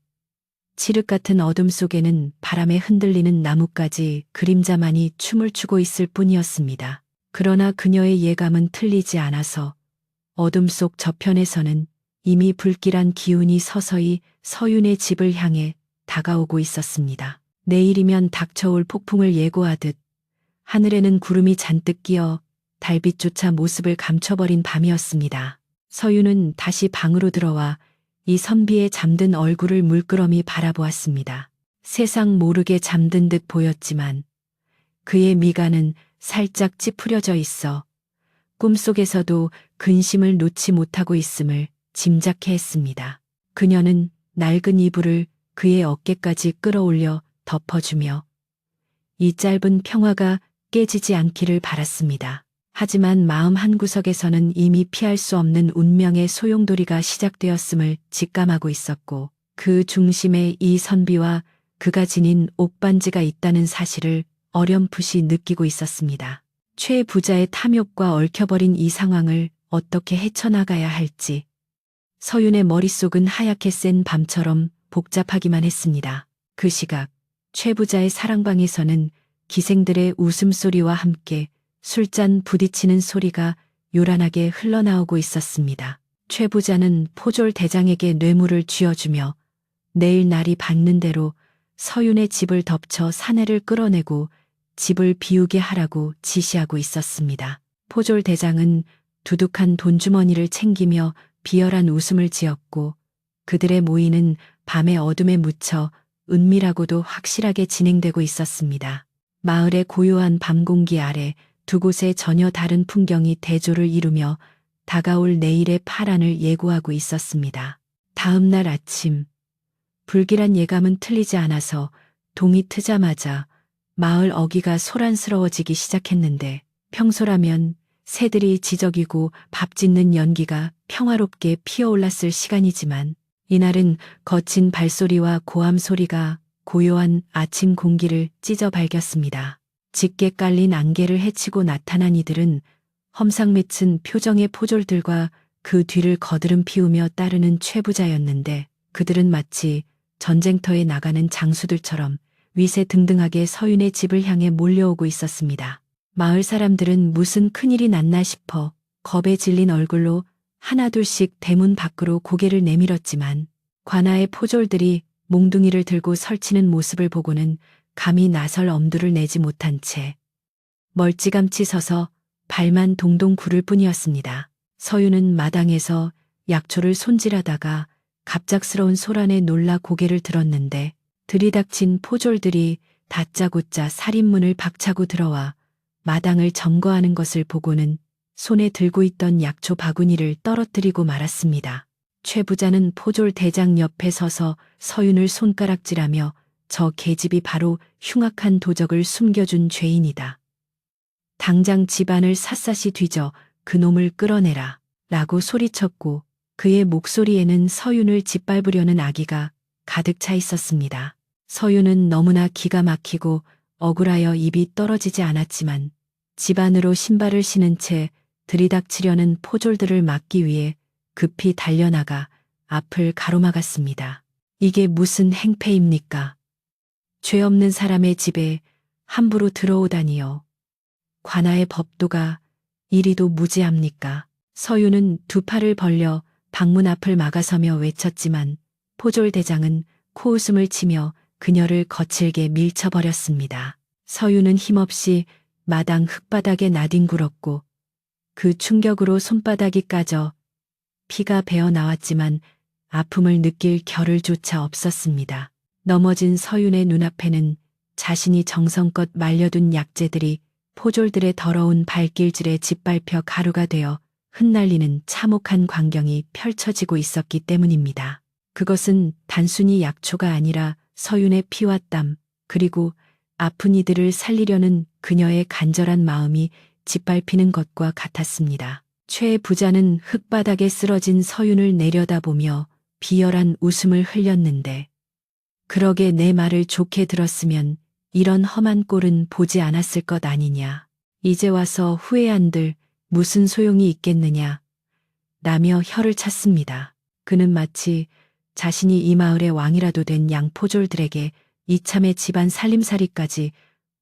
칠흑 같은 어둠 속에는 바람에 흔들리는 나뭇가지 그림자만이 춤을 추고 있을 뿐이었습니다. 그러나 그녀의 예감은 틀리지 않아서 어둠 속 저편에서는 이미 불길한 기운이 서서히 서윤의 집을 향해 다가오고 있었습니다. 내일이면 닥쳐올 폭풍을 예고하듯 하늘에는 구름이 잔뜩 끼어 달빛조차 모습을 감춰버린 밤이었습니다. 서윤은 다시 방으로 들어와 이 선비의 잠든 얼굴을 물끄러미 바라보았습니다. 세상 모르게 잠든 듯 보였지만 그의 미간은 살짝 찌푸려져 있어 꿈속에서도 근심을 놓지 못하고 있음을 짐작해 했습니다. 그녀는 낡은 이불을 그의 어깨까지 끌어올려 덮어주며 이 짧은 평화가 깨지지 않기를 바랐습니다. 하지만 마음 한구석에서는 이미 피할 수 없는 운명의 소용돌이가 시작되었음을 직감하고 있었고 그 중심에 이 선비와 그가 지닌 옥반지가 있다는 사실을 어렴풋이 느끼고 있었습니다. 최 부자의 탐욕과 얽혀버린 이 상황을 어떻게 헤쳐나가야 할지 서윤의 머릿속은 하얗게 센 밤처럼 복잡하기만 했습니다. 그 시각 최 부자의 사랑방에서는 기생들의 웃음소리와 함께 술잔 부딪히는 소리가 요란하게 흘러나오고 있었습니다. 최 부자는 포졸 대장에게 뇌물을 쥐어주며 내일 날이 밝는 대로 서윤의 집을 덮쳐 사내를 끌어내고 집을 비우게 하라고 지시하고 있었습니다. 포졸 대장은 두둑한 돈주머니를 챙기며 비열한 웃음을 지었고 그들의 모의는 밤의 어둠에 묻혀 은밀하고도 확실하게 진행되고 있었습니다. 마을의 고요한 밤 공기 아래 두 곳의 전혀 다른 풍경이 대조를 이루며 다가올 내일의 파란을 예고하고 있었습니다. 다음 날 아침 불길한 예감은 틀리지 않아서 동이 트자마자 마을 어귀가 소란스러워지기 시작했는데 평소라면 새들이 지저귀고 밥 짓는 연기가 평화롭게 피어올랐을 시간이지만 이날은 거친 발소리와 고함 소리가 고요한 아침 공기를 찢어 발겼습니다. 짙게 깔린 안개를 헤치고 나타난 이들은 험상 맺힌 표정의 포졸들과 그 뒤를 거드름 피우며 따르는 최부자였는데 그들은 마치 전쟁터에 나가는 장수들처럼 위세등등하게 서윤의 집을 향해 몰려오고 있었습니다. 마을 사람들은 무슨 큰일이 났나 싶어 겁에 질린 얼굴로 하나둘씩 대문 밖으로 고개를 내밀었지만 관아의 포졸들이 몽둥이를 들고 설치는 모습을 보고는 감히 나설 엄두를 내지 못한 채 멀찌감치 서서 발만 동동 구를 뿐이었습니다. 서윤은 마당에서 약초를 손질하다가 갑작스러운 소란에 놀라 고개를 들었는데 들이닥친 포졸들이 다짜고짜 살인문을 박차고 들어와 마당을 점거하는 것을 보고는 손에 들고 있던 약초 바구니를 떨어뜨리고 말았습니다. 최 부자는 포졸 대장 옆에 서서 서윤을 손가락질하며 저 계집이 바로 흉악한 도적을 숨겨준 죄인이다. 당장 집안을 샅샅이 뒤져 그놈을 끌어내라 라고 소리쳤고 그의 목소리에는 서윤을 짓밟으려는 악의가 가득 차 있었습니다. 서윤은 너무나 기가 막히고 억울하여 입이 떨어지지 않았지만 집 안으로 신발을 신은 채 들이닥치려는 포졸들을 막기 위해 급히 달려나가 앞을 가로막았습니다. 이게 무슨 행패입니까? 죄 없는 사람의 집에 함부로 들어오다니요. 관아의 법도가 이리도 무지합니까? 서윤은 두 팔을 벌려 방문 앞을 막아서며 외쳤지만 포졸 대장은 코웃음을 치며 그녀를 거칠게 밀쳐버렸습니다. 서윤은 힘없이 마당 흙바닥에 나뒹굴었고 그 충격으로 손바닥이 까져 피가 배어 나왔지만 아픔을 느낄 겨를조차 없었습니다. 넘어진 서윤의 눈앞에는 자신이 정성껏 말려둔 약재들이 포졸들의 더러운 발길질에 짓밟혀 가루가 되어 흩날리는 참혹한 광경이 펼쳐지고 있었기 때문입니다. 그것은 단순히 약초가 아니라 서윤의 피와 땀, 그리고 아픈 이들을 살리려는 그녀의 간절한 마음이 짓밟히는 것과 같았습니다. 최 부자는 흙바닥에 쓰러진 서윤을 내려다보며 비열한 웃음을 흘렸는데 그러게 내 말을 좋게 들었으면 이런 험한 꼴은 보지 않았을 것 아니냐. 이제 와서 후회한들 무슨 소용이 있겠느냐. 라며 혀를 찼습니다. 그는 마치 자신이 이 마을의 왕이라도 된 양포졸들에게 이참에 집안 살림살이까지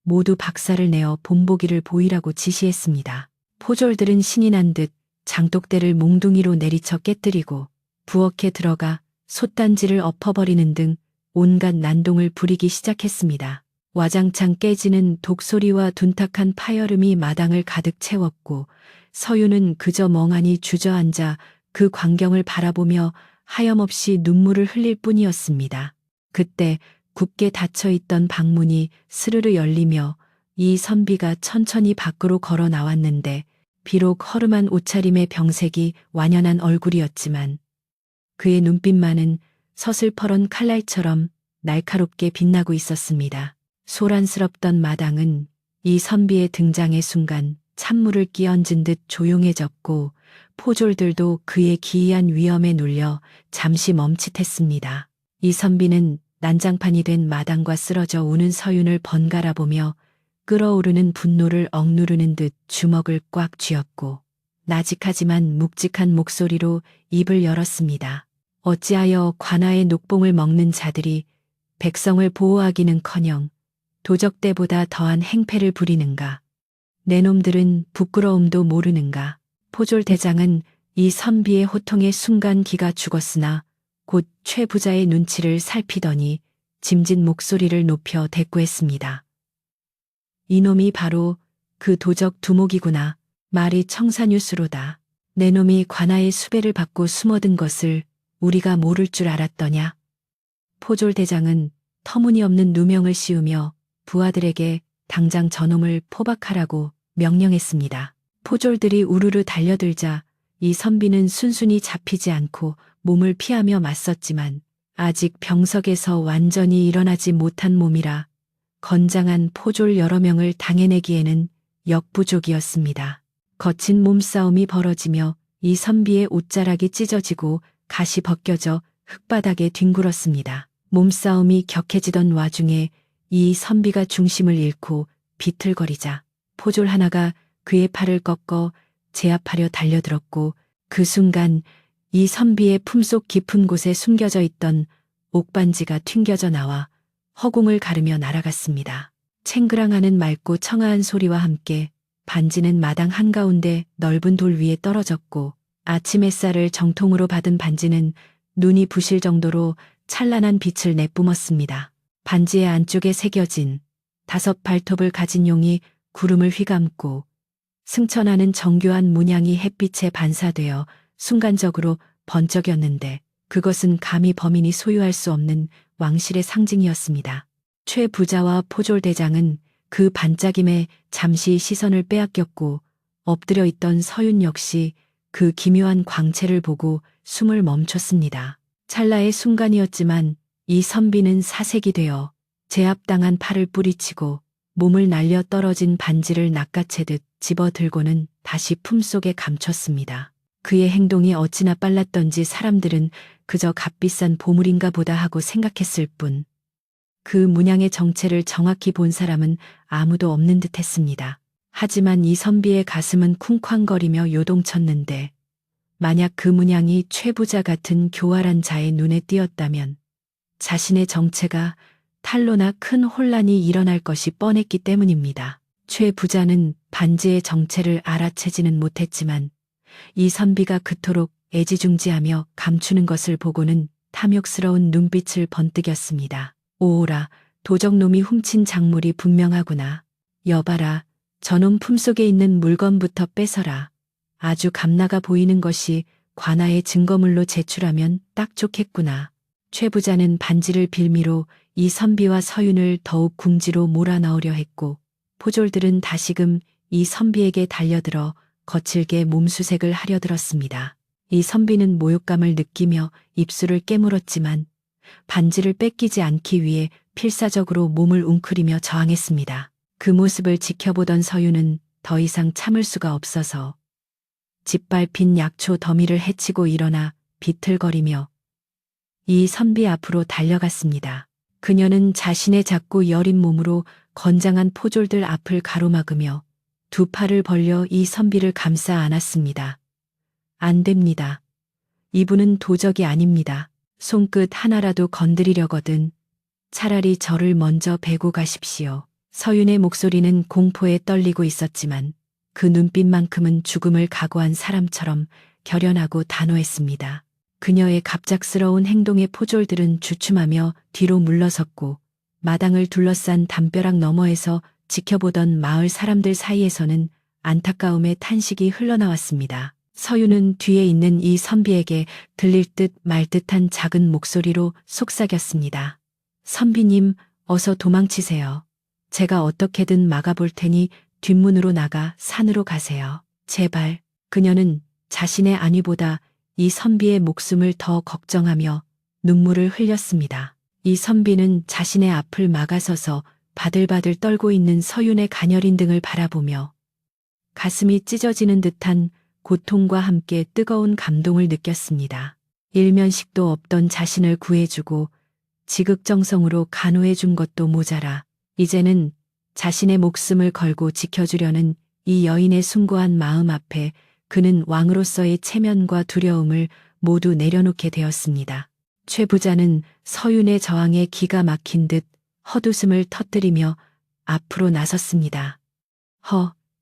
모두 박살을 내어 본보기를 보이라고 지시했습니다. 포졸들은 신이 난 듯 장독대를 몽둥이로 내리쳐 깨뜨리고 부엌에 들어가 솥단지를 엎어버리는 등 온갖 난동을 부리기 시작했습니다. 와장창 깨지는 독소리와 둔탁한 파열음이 마당을 가득 채웠고 서윤은 그저 멍하니 주저앉아 그 광경을 바라보며 하염없이 눈물을 흘릴 뿐이었습니다. 그때 굳게 닫혀있던 방문이 스르르 열리며 이선비가 천천히 밖으로 걸어 나왔는데 비록 허름한 옷차림의 병색이 완연한 얼굴이었지만 그의 눈빛만은 서슬퍼런 칼날처럼 날카롭게 빛나고 있었습니다. 소란스럽던 마당은 이선비의 등장의 순간 찬물을 끼얹은 듯 조용해졌고 포졸들도 그의 기이한 위엄에 눌려 잠시 멈칫했습니다. 이선비는 난장판이 된 마당과 쓰러져 우는 서윤을 번갈아 보며 끓어오르는 분노를 억누르는 듯 주먹을 꽉 쥐었고 나직하지만 묵직한 목소리로 입을 열었습니다. 어찌하여 관아의 녹봉을 먹는 자들이 백성을 보호하기는커녕 도적대보다 더한 행패를 부리는가. 내 놈들은 부끄러움도 모르는가. 포졸 대장은 이 선비의 호통에 순간 기가 죽었으나 곧 최 부자의 눈치를 살피더니 짐진 목소리를 높여 대꾸했습니다. 이놈이 바로 그 도적 두목이구나. 말이 청산유수로다. 내 놈이 관아의 수배를 받고 숨어든 것을 우리가 모를 줄 알았더냐. 포졸 대장은 터무니없는 누명을 씌우며 부하들에게 당장 저놈을 포박하라고 명령했습니다. 포졸들이 우르르 달려들자 이 선비는 순순히 잡히지 않고 몸을 피하며 맞섰지만 아직 병석에서 완전히 일어나지 못한 몸이라 건장한 포졸 여러 명을 당해내기에는 역부족이었습니다. 거친 몸싸움이 벌어지며 이선비의 옷자락이 찢어지고 갓이 벗겨져 흙바닥에 뒹굴었습니다. 몸싸움이 격해지던 와중에 이선비가 중심을 잃고 비틀거리자 포졸 하나가 그의 팔을 꺾어 제압하려 달려들었고 그 순간 이선비의 품속 깊은 곳에 숨겨져 있던 옥반지가 튕겨져 나와 허공을 가르며 날아갔습니다. 챙그랑하는 맑고 청아한 소리와 함께 반지는 마당 한가운데 넓은 돌 위에 떨어졌고 아침 햇살을 정통으로 받은 반지는 눈이 부실 정도로 찬란한 빛을 내뿜었습니다. 반지의 안쪽에 새겨진 5 발톱을 가진 용이 구름을 휘감고 승천하는 정교한 문양이 햇빛에 반사되어 순간적으로 번쩍였는데 그것은 감히 범인이 소유할 수 없는 왕실의 상징이었습니다. 최 부자와 포졸 대장은 그 반짝임에 잠시 시선을 빼앗겼고 엎드려 있던 서윤 역시 그 기묘한 광채를 보고 숨을 멈췄습니다. 찰나의 순간이었지만 이선비는 사색이 되어 제압당한 팔을 뿌리치고 몸을 날려 떨어진 반지를 낚아채듯 집어들고는 다시 품속에 감췄습니다. 그의 행동이 어찌나 빨랐던지 사람들은 그저 값비싼 보물인가 보다 하고 생각했을 뿐 그 문양의 정체를 정확히 본 사람은 아무도 없는 듯 했습니다. 하지만 이선비의 가슴은 쿵쾅거리며 요동쳤는데 만약 그 문양이 최부자 같은 교활한 자의 눈에 띄었다면 자신의 정체가 탄로나 큰 혼란이 일어날 것이 뻔했기 때문입니다. 최부자는 반지의 정체를 알아채지는 못했지만 이선비가 그토록 애지중지하며 감추는 것을 보고는 탐욕스러운 눈빛을 번뜩였습니다. 오오라, 도적놈이 훔친 작물이 분명하구나. 여봐라, 저놈 품속에 있는 물건부터 뺏어라. 아주 감나가 보이는 것이 관아의 증거물로 제출하면 딱 좋겠구나. 최 부자는 반지를 빌미로 이선비와 서윤을 더욱 궁지로 몰아넣으려 했고 포졸들은 다시금 이선비에게 달려들어 거칠게 몸수색을 하려 들었습니다. 이선비는 모욕감을 느끼며 입술을 깨물었지만 반지를 뺏기지 않기 위해 필사적으로 몸을 웅크리며 저항했습니다. 그 모습을 지켜보던 서윤은 더 이상 참을 수가 없어서 짓밟힌 약초 더미를 헤치고 일어나 비틀거리며 이선비 앞으로 달려갔습니다. 그녀는 자신의 작고 여린 몸으로 건장한 포졸들 앞을 가로막으며 2 팔을 벌려 이선비를 감싸 안았습니다. 안 됩니다. 이분은 도적이 아닙니다. 손끝 하나라도 건드리려거든 차라리 저를 먼저 베고 가십시오. 서윤의 목소리는 공포에 떨리고 있었지만 그 눈빛만큼은 죽음을 각오한 사람처럼 결연하고 단호했습니다. 그녀의 갑작스러운 행동에 포졸들은 주춤하며 뒤로 물러섰고 마당을 둘러싼 담벼락 너머에서 지켜보던 마을 사람들 사이에서는 안타까움의 탄식이 흘러나왔습니다. 서윤은 뒤에 있는 이선비에게 들릴 듯 말 듯한 작은 목소리로 속삭였습니다. 선비님, 어서 도망치세요. 제가 어떻게든 막아볼 테니 뒷문으로 나가 산으로 가세요. 제발. 그녀는 자신의 안위보다 이선비의 목숨을 더 걱정하며 눈물을 흘렸습니다. 이선비는 자신의 앞을 막아서서 바들바들 떨고 있는 서윤의 가녀린 등을 바라보며 가슴이 찢어지는 듯한 고통과 함께 뜨거운 감동을 느꼈습니다. 일면식도 없던 자신을 구해주고 지극정성으로 간호해준 것도 모자라 이제는 자신의 목숨을 걸고 지켜주려는 이 여인의 숭고한 마음 앞에 그는 왕으로서의 체면과 두려움을 모두 내려놓게 되었습니다. 최 부자는 서윤의 저항에 기가 막힌 듯 헛웃음을 터뜨리며 앞으로 나섰습니다.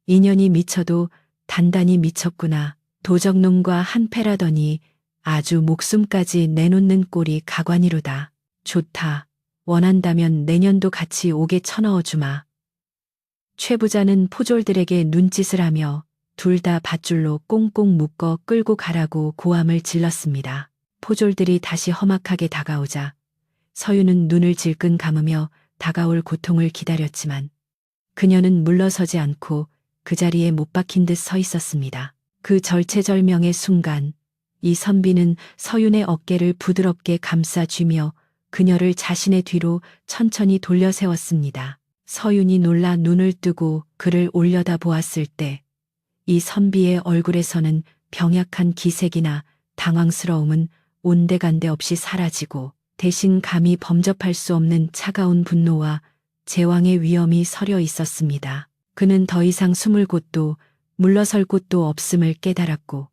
인연이 미쳐도 단단히 미쳤구나. 도적놈과 한패라더니 아주 목숨까지 내놓는 꼴이 가관이로다. 좋다. 원한다면 내년도 같이 옥에 쳐넣어주마. 최 부자는 포졸들에게 눈짓을 하며 둘 다 밧줄로 꽁꽁 묶어 끌고 가라고 고함을 질렀습니다. 포졸들이 다시 험악하게 다가오자 서윤은 눈을 질끈 감으며 다가올 고통을 기다렸지만 그녀는 물러서지 않고 그 자리에 못 박힌 듯 서 있었습니다. 그 절체절명의 순간 이선비는 서윤의 어깨를 부드럽게 감싸 쥐며 그녀를 자신의 뒤로 천천히 돌려 세웠습니다. 서윤이 놀라 눈을 뜨고 그를 올려다 보았을 때 이 선비의 얼굴에서는 병약한 기색이나 당황스러움은 온데간데 없이 사라지고 대신 감히 범접할 수 없는 차가운 분노와 제왕의 위엄이 서려 있었습니다. 그는 더 이상 숨을 곳도 물러설 곳도 없음을 깨달았고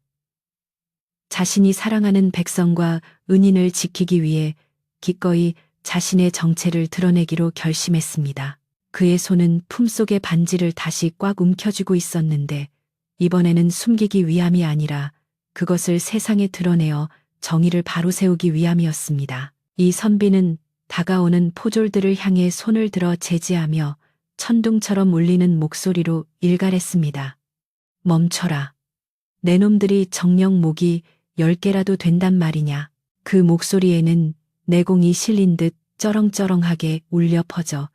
자신이 사랑하는 백성과 은인을 지키기 위해 기꺼이 자신의 정체를 드러내기로 결심했습니다. 그의 손은 품속의 반지를 다시 꽉 움켜쥐고 있었는데 이번에는 숨기기 위함이 아니라 그것을 세상에 드러내어 정의를 바로 세우기 위함이었습니다. 이 선비는 다가오는 포졸들을 향해 손을 들어 제지하며 천둥처럼 울리는 목소리로 일갈했습니다. 멈춰라. 내 놈들이 정녕 목이 10개라도 된단 말이냐. 그 목소리에는 내공이 실린 듯 쩌렁쩌렁하게 울려 퍼져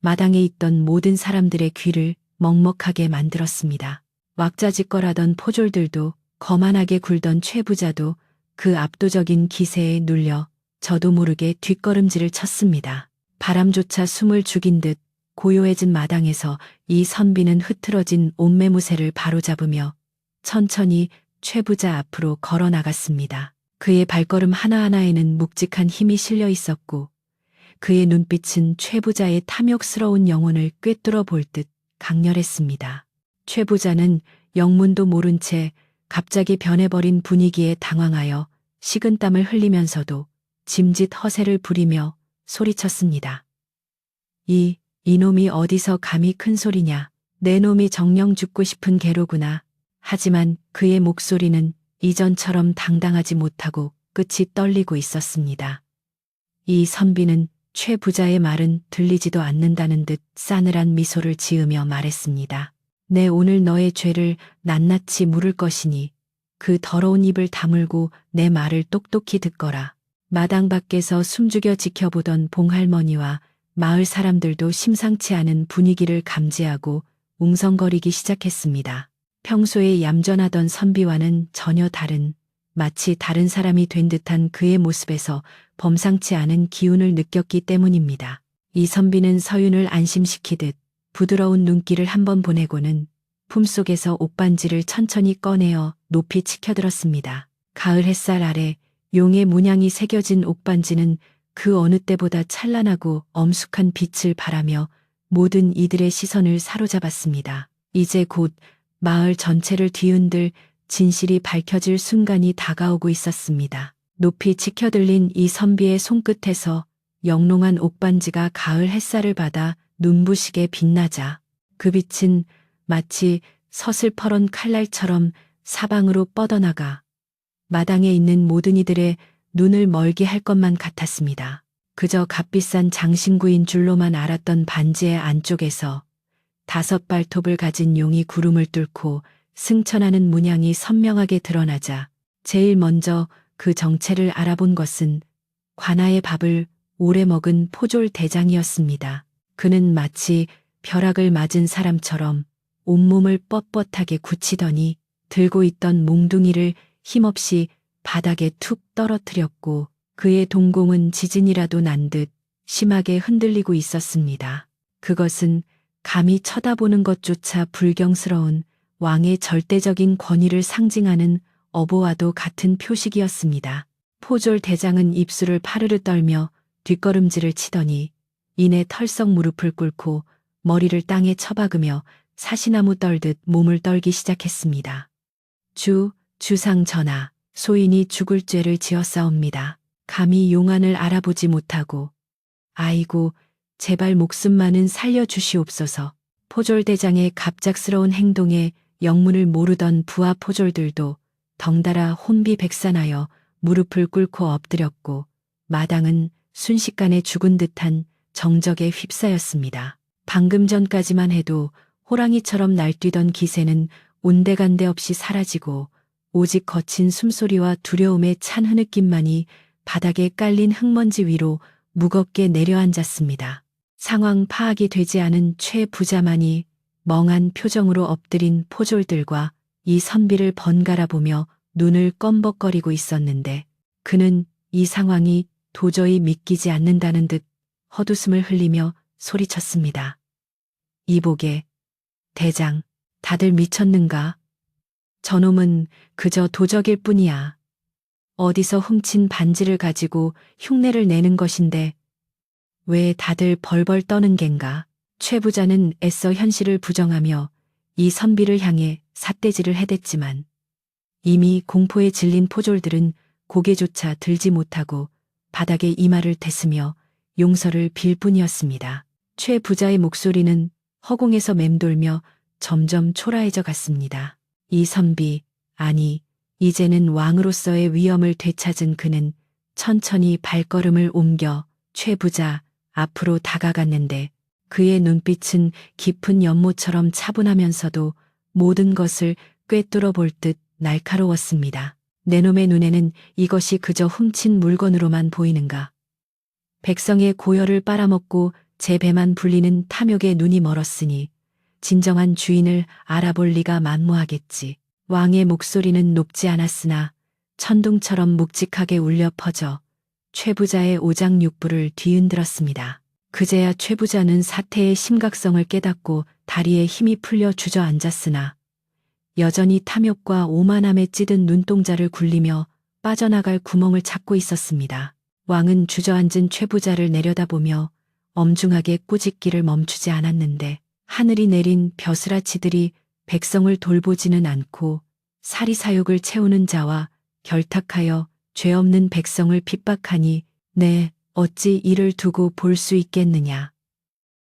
마당에 있던 모든 사람들의 귀를 먹먹하게 만들었습니다. 왁자지껄하던 포졸들도 거만하게 굴던 최 부자도 그 압도적인 기세에 눌려 저도 모르게 뒷걸음질을 쳤습니다. 바람조차 숨을 죽인 듯 고요해진 마당에서 이 선비는 흐트러진 옷매무새를 바로잡으며 천천히 최 부자 앞으로 걸어 나갔습니다. 그의 발걸음 하나하나에는 묵직한 힘이 실려 있었고 그의 눈빛은 최 부자의 탐욕스러운 영혼을 꿰뚫어 볼 듯 강렬했습니다. 최 부자는 영문도 모른 채 갑자기 변해버린 분위기에 당황하여 식은땀을 흘리면서도 짐짓 허세를 부리며 소리쳤습니다. 이놈이 어디서 감히 큰 소리냐. 내 놈이 정녕 죽고 싶은 개로구나. 하지만 그의 목소리는 이전처럼 당당하지 못하고 끝이 떨리고 있었습니다. 이 선비는 최 부자의 말은 들리지도 않는다는 듯 싸늘한 미소를 지으며 말했습니다. 내 오늘 너의 죄를 낱낱이 물을 것이니 그 더러운 입을 다물고 내 말을 똑똑히 듣거라. 마당 밖에서 숨죽여 지켜보던 봉할머니와 마을 사람들도 심상치 않은 분위기를 감지하고 웅성거리기 시작했습니다. 평소에 얌전하던 선비와는 전혀 다른, 마치 다른 사람이 된 듯한 그의 모습에서 범상치 않은 기운을 느꼈기 때문입니다. 이 선비는 서윤을 안심시키듯 부드러운 눈길을 한번 보내고는 품속에서 옷반지를 천천히 꺼내어 높이 치켜들었습니다. 가을 햇살 아래 용의 문양이 새겨진 옷반지는 그 어느 때보다 찬란하고 엄숙한 빛을 발하며 모든 이들의 시선을 사로잡았습니다. 이제 곧 마을 전체를 뒤흔들 진실이 밝혀질 순간이 다가오고 있었습니다. 높이 치켜들린 이 선비의 손끝에서 영롱한 옷반지가 가을 햇살을 받아 눈부시게 빛나자 그 빛은 마치 서슬퍼런 칼날처럼 사방으로 뻗어나가 마당에 있는 모든 이들의 눈을 멀게 할 것만 같았습니다. 그저 값비싼 장신구인 줄로만 알았던 반지의 안쪽에서 5발톱을 가진 용이 구름을 뚫고 승천하는 문양이 선명하게 드러나자 제일 먼저 그 정체를 알아본 것은 관아의 밥을 오래 먹은 포졸 대장이었습니다. 그는 마치 벼락을 맞은 사람처럼 온몸을 뻣뻣하게 굳히더니 들고 있던 몽둥이를 힘없이 바닥에 툭 떨어뜨렸고 그의 동공은 지진이라도 난 듯 심하게 흔들리고 있었습니다. 그것은 감히 쳐다보는 것조차 불경스러운 왕의 절대적인 권위를 상징하는 어보와도 같은 표식이었습니다. 포졸 대장은 입술을 파르르 떨며 뒷걸음질을 치더니 이내 털썩 무릎을 꿇고 머리를 땅에 처박으며 사시나무 떨듯 몸을 떨기 시작했습니다. 주상 전하, 소인이 죽을 죄를 지었사옵니다. 감히 용안을 알아보지 못하고 아이고 제발 목숨만은 살려주시옵소서. 포졸대장의 갑작스러운 행동에 영문을 모르던 부하 포졸들도 덩달아 혼비백산하여 무릎을 꿇고 엎드렸고 마당은 순식간에 죽은 듯한 정적에 휩싸였습니다. 방금 전까지만 해도 호랑이처럼 날뛰던 기세는 온데간데 없이 사라지고 오직 거친 숨소리와 두려움에 찬 흐느낌만이 바닥에 깔린 흙먼지 위로 무겁게 내려앉았습니다. 상황 파악이 되지 않은 최 부자만이 멍한 표정으로 엎드린 포졸들과 이 선비를 번갈아 보며 눈을 껌벅거리고 있었는데 그는 이 상황이 도저히 믿기지 않는다는 듯 헛웃음을 흘리며 소리쳤습니다. 이보게, 대장, 다들 미쳤는가? 저놈은 그저 도적일 뿐이야. 어디서 훔친 반지를 가지고 흉내를 내는 것인데 왜 다들 벌벌 떠는 겐가? 최 부자는 애써 현실을 부정하며 이 선비를 향해 삿대질을 해댔지만 이미 공포에 질린 포졸들은 고개조차 들지 못하고 바닥에 이마를 댔으며 용서를 빌 뿐이었습니다. 최 부자의 목소리는 허공에서 맴돌며 점점 초라해져 갔습니다. 이 선비, 아니, 이제는 왕으로서의 위엄을 되찾은 그는 천천히 발걸음을 옮겨 최 부자 앞으로 다가갔는데 그의 눈빛은 깊은 연못처럼 차분하면서도 모든 것을 꿰뚫어 볼 듯 날카로웠습니다. 내놈의 눈에는 이것이 그저 훔친 물건으로만 보이는가. 백성의 고열을 빨아먹고 제 배만 불리는 탐욕에 눈이 멀었으니 진정한 주인을 알아볼 리가 만무하겠지. 왕의 목소리는 높지 않았으나 천둥처럼 묵직하게 울려 퍼져 최 부자의 오장육부를 뒤흔들었습니다. 그제야 최 부자는 사태의 심각성을 깨닫고 다리에 힘이 풀려 주저앉았으나 여전히 탐욕과 오만함에 찌든 눈동자를 굴리며 빠져나갈 구멍을 찾고 있었습니다. 왕은 주저앉은 최 부자를 내려다보며 엄중하게 꾸짖기를 멈추지 않았는데 하늘이 내린 벼슬아치들이 백성을 돌보지는 않고 사리사욕을 채우는 자와 결탁하여 죄 없는 백성을 핍박하니 네, 어찌 이를 두고 볼 수 있겠느냐.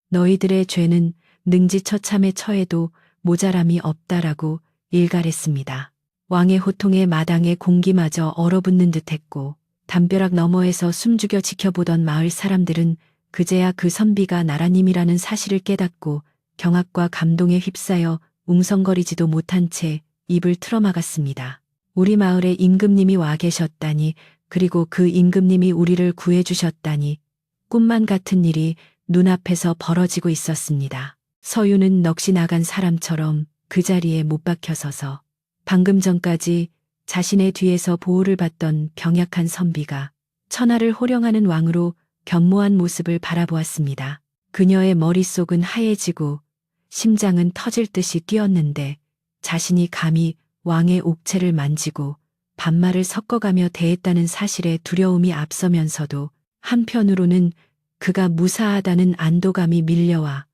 너희들의 죄는 능지처참에 처해도 모자람이 없다라고 일갈했습니다. 왕의 호통에 마당의 공기마저 얼어붙는 듯했고 담벼락 너머에서 숨죽여 지켜보던 마을 사람들은 그제야 그 선비가 나라님이라는 사실을 깨닫고 경악과 감동에 휩싸여 웅성거리지도 못한 채 입을 틀어막았습니다. 우리 마을에 임금님이 와 계셨다니, 그리고 그 임금님이 우리를 구해주셨다니, 꿈만 같은 일이 눈앞에서 벌어지고 있었습니다. 서유는 넋이 나간 사람처럼 그 자리에 못 박혀 서서 방금 전까지 자신의 뒤에서 보호를 받던 병약한 선비가 천하를 호령하는 왕으로 견모한 모습을 바라보았습니다. 그녀의 머릿속은 하얘지고 심장은 터질 듯이 뛰었는데 자신이 감히 왕의 옥체를 만지고 반말을 섞어가며 대했다는 사실에 두려움이 앞서면서도 한편으로는 그가 무사하다는 안도감이 밀려와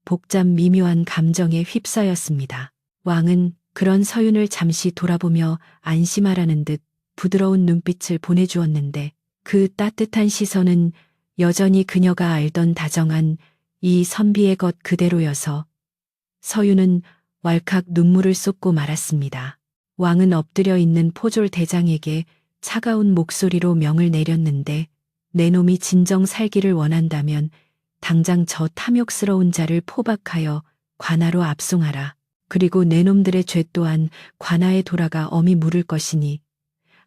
복잡 미묘한 감정에 휩싸였습니다. 왕은 그런 서윤을 잠시 돌아보며 안심하라는 듯 부드러운 눈빛을 보내주었는데 그 따뜻한 시선은 여전히 그녀가 알던 다정한 이 선비의 것 그대로여서 서윤은 왈칵 눈물을 쏟고 말았습니다. 왕은 엎드려 있는 포졸 대장에게 차가운 목소리로 명을 내렸는데 내 놈이 진정 살기를 원한다면 당장 저 탐욕스러운 자를 포박하여 관하로 압송하라. 그리고 내 놈들의 죄 또한 관하에 돌아가 엄히 물을 것이니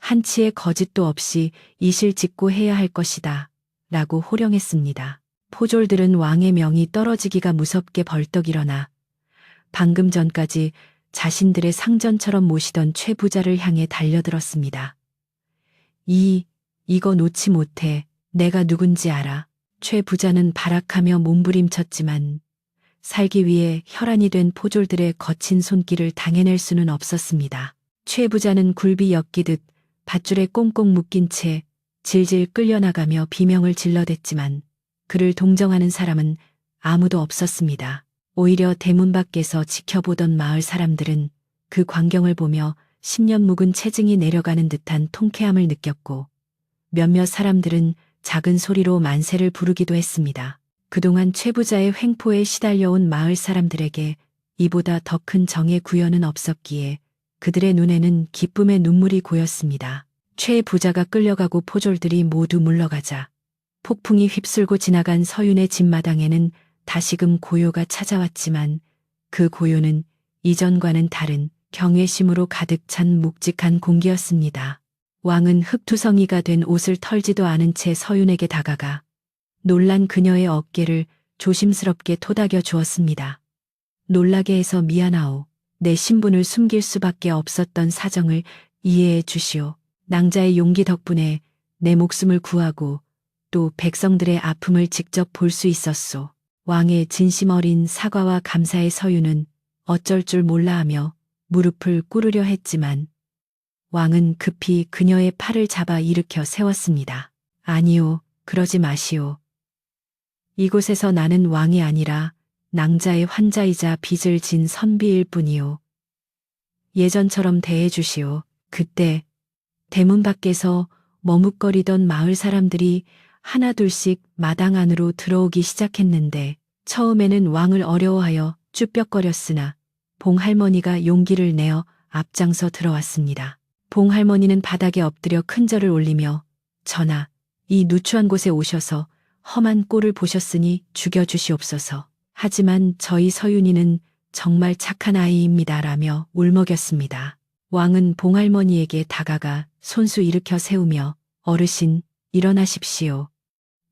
한치의 거짓도 없이 이실 직고해야 할 것이다. 라고 호령했습니다. 포졸들은 왕의 명이 떨어지기가 무섭게 벌떡 일어나 방금 전까지 자신들의 상전처럼 모시던 최 부자를 향해 달려들었습니다. 이거 놓지 못해. 내가 누군지 알아. 최 부자는 발악하며 몸부림쳤지만 살기 위해 혈안이 된 포졸들의 거친 손길을 당해낼 수는 없었습니다. 최 부자는 굴비 엮이듯 밧줄에 꽁꽁 묶인 채 질질 끌려나가며 비명을 질러댔지만 그를 동정하는 사람은 아무도 없었습니다. 오히려 대문 밖에서 지켜보던 마을 사람들은 그 광경을 보며 10년 묵은 체증이 내려가는 듯한 통쾌함을 느꼈고 몇몇 사람들은 작은 소리로 만세를 부르기도 했습니다. 그동안 최 부자의 횡포에 시달려온 마을 사람들에게 이보다 더 큰 정의 구현은 없었기에 그들의 눈에는 기쁨의 눈물이 고였습니다. 최 부자가 끌려가고 포졸들이 모두 물러가자 폭풍이 휩쓸고 지나간 서윤의 집마당에는 다시금 고요가 찾아왔지만 그 고요는 이전과는 다른 경외심으로 가득 찬 묵직한 공기였습니다. 왕은 흙투성이가 된 옷을 털지도 않은 채 서윤에게 다가가 놀란 그녀의 어깨를 조심스럽게 토닥여 주었습니다. 놀라게 해서 미안하오. 내 신분을 숨길 수밖에 없었던 사정을 이해해 주시오. 낭자의 용기 덕분에 내 목숨을 구하고 또 백성들의 아픔을 직접 볼 수 있었소. 왕의 진심 어린 사과와 감사의 서윤은 어쩔 줄 몰라 하며 무릎을 꿇으려 했지만 왕은 급히 그녀의 팔을 잡아 일으켜 세웠습니다. 아니요, 그러지 마시오. 이곳에서 나는 왕이 아니라 낭자의 환자이자 빚을 진 선비일 뿐이오. 예전처럼 대해주시오. 그때 대문 밖에서 머뭇거리던 마을 사람들이 하나둘씩 마당 안으로 들어오기 시작했는데 처음에는 왕을 어려워하여 쭈뼛거렸으나 봉할머니가 용기를 내어 앞장서 들어왔습니다. 봉할머니는 바닥에 엎드려 큰절을 올리며 전하, 이 누추한 곳에 오셔서 험한 꼴을 보셨으니 죽여주시옵소서. 하지만 저희 서윤이는 정말 착한 아이입니다라며 울먹였습니다. 왕은 봉할머니에게 다가가 손수 일으켜 세우며 어르신, 일어나십시오.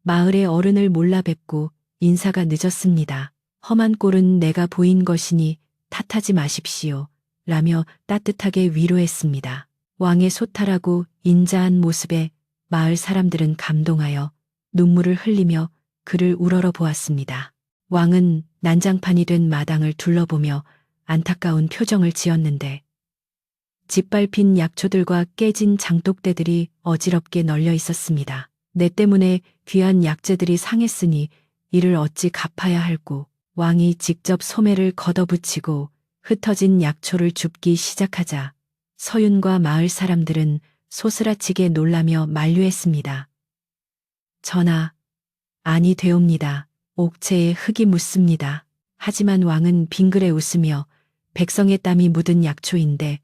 마을의 어른을 몰라 뵙고 인사가 늦었습니다. 험한 꼴은 내가 보인 것이니 탓하지 마십시오. 라며 따뜻하게 위로했습니다. 왕의 소탈하고 인자한 모습에 마을 사람들은 감동하여 눈물을 흘리며 그를 우러러 보았습니다. 왕은 난장판이 된 마당을 둘러보며 안타까운 표정을 지었는데 짓밟힌 약초들과 깨진 장독대들이 어지럽게 널려 있었습니다. 내 때문에 귀한 약재들이 상했으니 이를 어찌 갚아야 할꼬. 왕이 직접 소매를 걷어붙이고 흩어진 약초를 줍기 시작하자 서윤과 마을 사람들은 소스라치게 놀라며 만류했습니다. 전하, 아니 되옵니다. 옥체에 흙이 묻습니다. 하지만 왕은 빙그레 웃으며 백성의 땀이 묻은 약초인데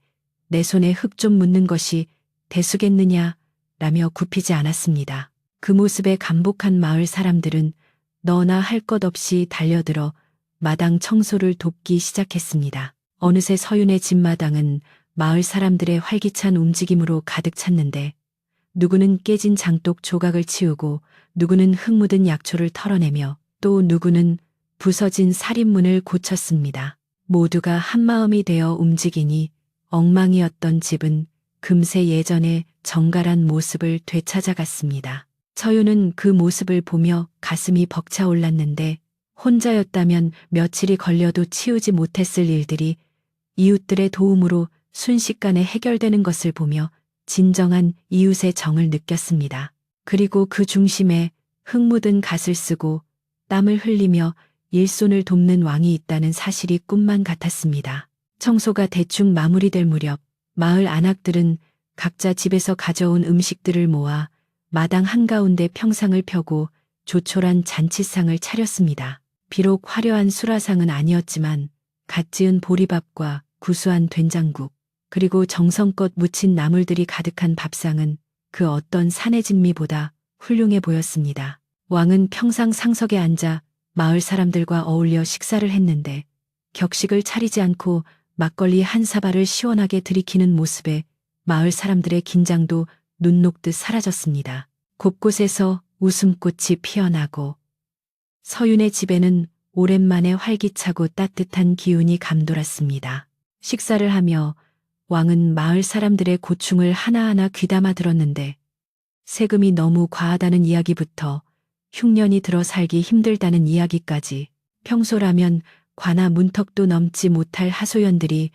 내 손에 흙 좀 묻는 것이 대수겠느냐 라며 굽히지 않았습니다. 그 모습에 감복한 마을 사람들은 너나 할 것 없이 달려들어 마당 청소를 돕기 시작했습니다. 어느새 서윤의 집마당은 마을 사람들의 활기찬 움직임으로 가득 찼는데 누구는 깨진 장독 조각을 치우고 누구는 흙 묻은 약초를 털어내며 또 누구는 부서진 살인문을 고쳤습니다. 모두가 한마음이 되어 움직이니 엉망이었던 집은 금세 예전의 정갈한 모습을 되찾아갔습니다. 서윤은 그 모습을 보며 가슴이 벅차올랐는데 혼자였다면 며칠이 걸려도 치우지 못했을 일들이 이웃들의 도움으로 순식간에 해결되는 것을 보며 진정한 이웃의 정을 느꼈습니다. 그리고 그 중심에 흙 묻은 갓을 쓰고 땀을 흘리며 일손을 돕는 왕이 있다는 사실이 꿈만 같았습니다. 청소가 대충 마무리될 무렵 마을 안악들은 각자 집에서 가져온 음식들을 모아 마당 한가운데 평상을 펴고 조촐한 잔치상을 차렸습니다. 비록 화려한 수라상은 아니었지만 갓 지은 보리밥과 구수한 된장국 그리고 정성껏 무친 나물들이 가득한 밥상은 그 어떤 산의 진미보다 훌륭해 보였습니다. 왕은 평상 상석에 앉아 마을 사람들과 어울려 식사를 했는데 격식을 차리지 않고 막걸리 한 사발을 시원하게 들이키는 모습에 마을 사람들의 긴장도 눈 녹듯 사라졌습니다. 곳곳에서 웃음꽃이 피어나고 서윤의 집에는 오랜만에 활기차고 따뜻한 기운이 감돌았습니다. 식사를 하며 왕은 마을 사람들의 고충을 하나하나 귀담아 들었는데 세금이 너무 과하다는 이야기부터 흉년이 들어 살기 힘들다는 이야기까지 평소라면 관아 문턱도 넘지 못할 하소연들이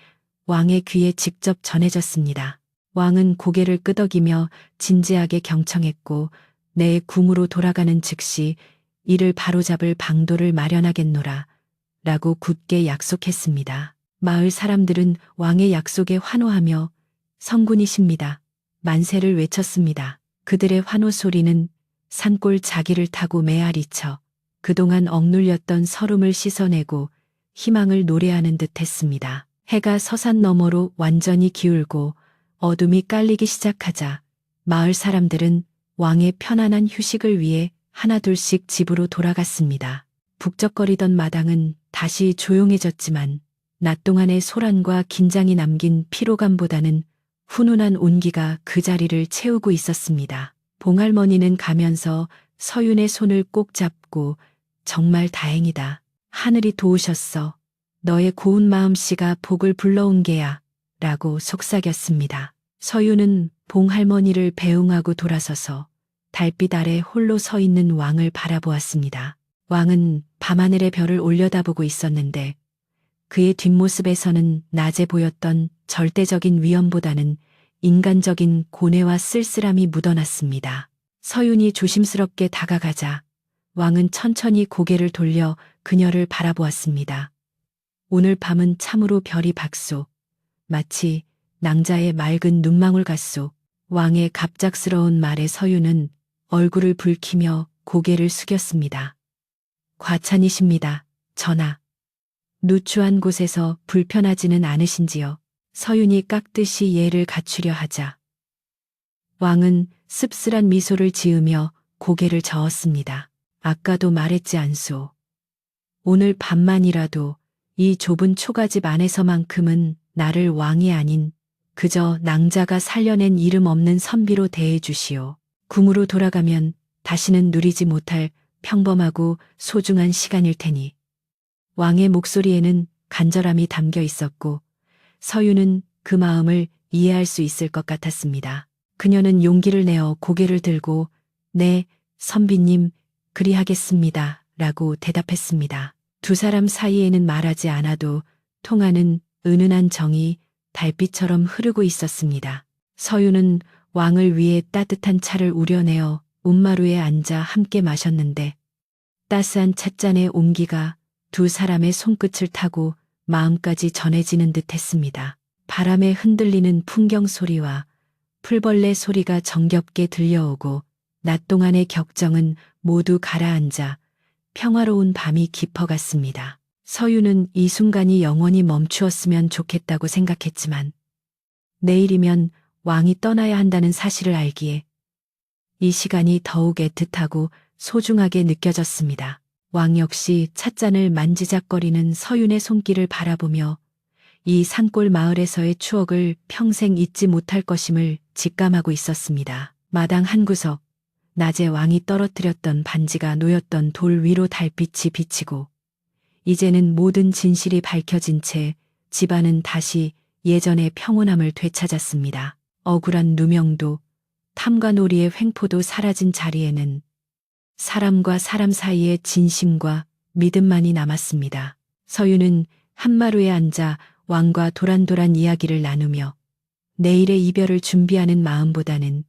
왕의 귀에 직접 전해졌습니다. 왕은 고개를 끄덕이며 진지하게 경청했고 내 궁으로 돌아가는 즉시 이를 바로잡을 방도를 마련하겠노라 라고 굳게 약속했습니다. 마을 사람들은 왕의 약속에 환호하며 성군이십니다. 만세를 외쳤습니다. 그들의 환호 소리는 산골 자기를 타고 메아리쳐 그동안 억눌렸던 서름을 씻어내고 희망을 노래하는 듯 했습니다. 해가 서산 너머로 완전히 기울고 어둠이 깔리기 시작하자 마을 사람들은 왕의 편안한 휴식을 위해 하나둘씩 집으로 돌아갔습니다. 북적거리던 마당은 다시 조용해졌지만 낮 동안의 소란과 긴장이 남긴 피로감보다는 훈훈한 온기가 그 자리를 채우고 있었습니다. 봉할머니는 가면서 서윤의 손을 꼭 잡고 정말 다행이다. 하늘이 도우셨어. 너의 고운 마음씨가 복을 불러온 게야. 라고 속삭였습니다. 서윤은 봉할머니를 배웅하고 돌아서서 달빛 아래 홀로 서 있는 왕을 바라보았습니다. 왕은 밤하늘의 별을 올려다보고 있었는데 그의 뒷모습에서는 낮에 보였던 절대적인 위엄보다는 인간적인 고뇌와 쓸쓸함이 묻어났습니다. 서윤이 조심스럽게 다가가자 왕은 천천히 고개를 돌려 그녀를 바라보았습니다. 오늘 밤은 참으로 별이 박소. 마치 낭자의 맑은 눈망울 같소. 왕의 갑작스러운 말에 서윤은 얼굴을 붉히며 고개를 숙였습니다. 과찬이십니다, 전하. 누추한 곳에서 불편하지는 않으신지요? 서윤이 깍듯이 예를 갖추려 하자 왕은 씁쓸한 미소를 지으며 고개를 저었습니다. 아까도 말했지 않소. 오늘 밤만이라도 이 좁은 초가집 안에서만큼은 나를 왕이 아닌 그저 낭자가 살려낸 이름 없는 선비로 대해 주시오. 궁으로 돌아가면 다시는 누리지 못할 평범하고 소중한 시간일 테니. 왕의 목소리에는 간절함이 담겨 있었고 서윤은 그 마음을 이해할 수 있을 것 같았습니다. 그녀는 용기를 내어 고개를 들고 네, 선비님, 그리하겠습니다. 라고 대답했습니다. 두 사람 사이에는 말하지 않아도 통하는 은은한 정이 달빛처럼 흐르고 있었습니다. 서윤은 왕을 위해 따뜻한 차를 우려내어 운마루에 앉아 함께 마셨는데 따스한 찻잔의 온기가 두 사람의 손끝을 타고 마음까지 전해지는 듯 했습니다. 바람에 흔들리는 풍경 소리와 풀벌레 소리가 정겹게 들려오고 낮 동안의 격정은 모두 가라앉아 평화로운 밤이 깊어갔습니다. 서윤은 이 순간이 영원히 멈추었으면 좋겠다고 생각했지만 내일이면 왕이 떠나야 한다는 사실을 알기에 이 시간이 더욱 애틋하고 소중하게 느껴졌습니다. 왕 역시 찻잔을 만지작거리는 서윤의 손길을 바라보며 이 산골 마을에서의 추억을 평생 잊지 못할 것임을 직감하고 있었습니다. 마당 한 구석, 낮에 왕이 떨어뜨렸던 반지가 놓였던 돌 위로 달빛이 비치고 이제는 모든 진실이 밝혀진 채 집안은 다시 예전의 평온함을 되찾았습니다. 억울한 누명도, 탐관오리의 횡포도 사라진 자리에는 사람과 사람 사이의 진심과 믿음만이 남았습니다. 서윤은 한마루에 앉아 왕과 도란도란 이야기를 나누며 내일의 이별을 준비하는 마음보다는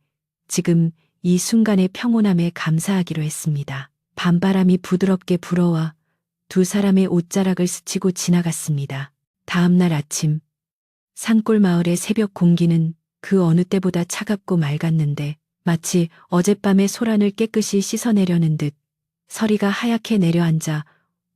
지금 이 순간의 평온함에 감사하기로 했습니다. 밤바람이 부드럽게 불어와 두 사람의 옷자락을 스치고 지나갔습니다. 다음 날 아침, 산골 마을의 새벽 공기는 그 어느 때보다 차갑고 맑았는데 마치 어젯밤의 소란을 깨끗이 씻어내려는 듯 서리가 하얗게 내려앉아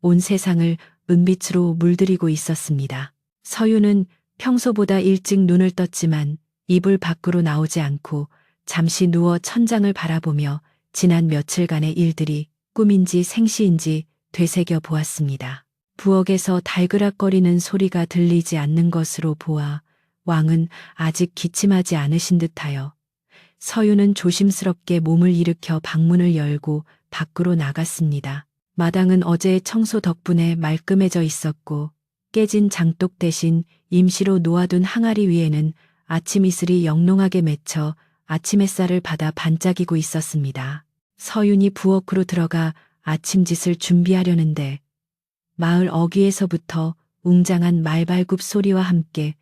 온 세상을 은빛으로 물들이고 있었습니다. 서윤은 평소보다 일찍 눈을 떴지만 이불 밖으로 나오지 않고 잠시 누워 천장을 바라보며 지난 며칠간의 일들이 꿈인지 생시인지 되새겨 보았습니다. 부엌에서 달그락거리는 소리가 들리지 않는 것으로 보아 왕은 아직 기침하지 않으신 듯하여 서윤은 조심스럽게 몸을 일으켜 방문을 열고 밖으로 나갔습니다. 마당은 어제의 청소 덕분에 말끔해져 있었고 깨진 장독 대신 임시로 놓아둔 항아리 위에는 아침 이슬이 영롱하게 맺혀 아침 햇살을 받아 반짝이고 있었습니다. 서윤이 부엌으로 들어가 아침짓을 준비하려는데 마을 어귀에서부터 웅장한 말발굽 소리와 함께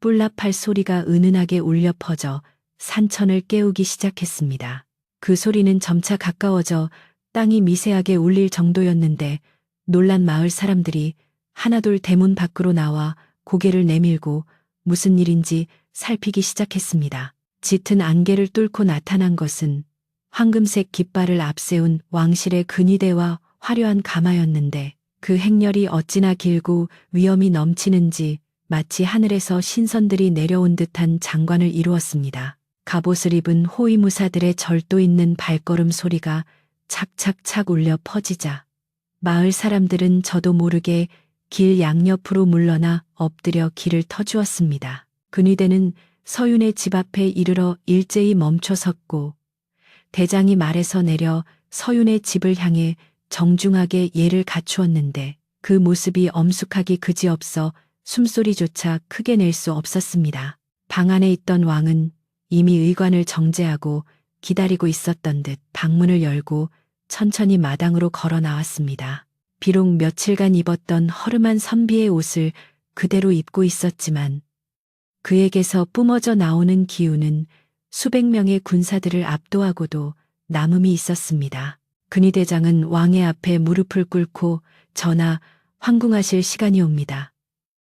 뿔나팔 소리가 은은하게 울려 퍼져 산천을 깨우기 시작했습니다. 그 소리는 점차 가까워져 땅이 미세하게 울릴 정도였는데 놀란 마을 사람들이 하나둘 대문 밖으로 나와 고개를 내밀고 무슨 일인지 살피기 시작했습니다. 짙은 안개를 뚫고 나타난 것은 황금색 깃발을 앞세운 왕실의 근위대와 화려한 가마였는데 그 행렬이 어찌나 길고 위엄이 넘치는지 마치 하늘에서 신선들이 내려온 듯한 장관을 이루었습니다. 갑옷을 입은 호위무사들의 절도 있는 발걸음 소리가 착착착 울려 퍼지자 마을 사람들은 저도 모르게 길 양옆으로 물러나 엎드려 길을 터주었습니다. 근위대는 서윤의 집 앞에 이르러 일제히 멈춰 섰고 대장이 말에서 내려 서윤의 집을 향해 정중하게 예를 갖추었는데 그 모습이 엄숙하기 그지없어 숨소리조차 크게 낼 수 없었습니다. 방 안에 있던 왕은 이미 의관을 정제하고 기다리고 있었던 듯 방문을 열고 천천히 마당으로 걸어 나왔습니다. 비록 며칠간 입었던 허름한 선비의 옷을 그대로 입고 있었지만 그에게서 뿜어져 나오는 기운은 수백 명의 군사들을 압도하고도 남음이 있었습니다. 근위대장은 왕의 앞에 무릎을 꿇고 전하, 황궁하실 시간이 옵니다.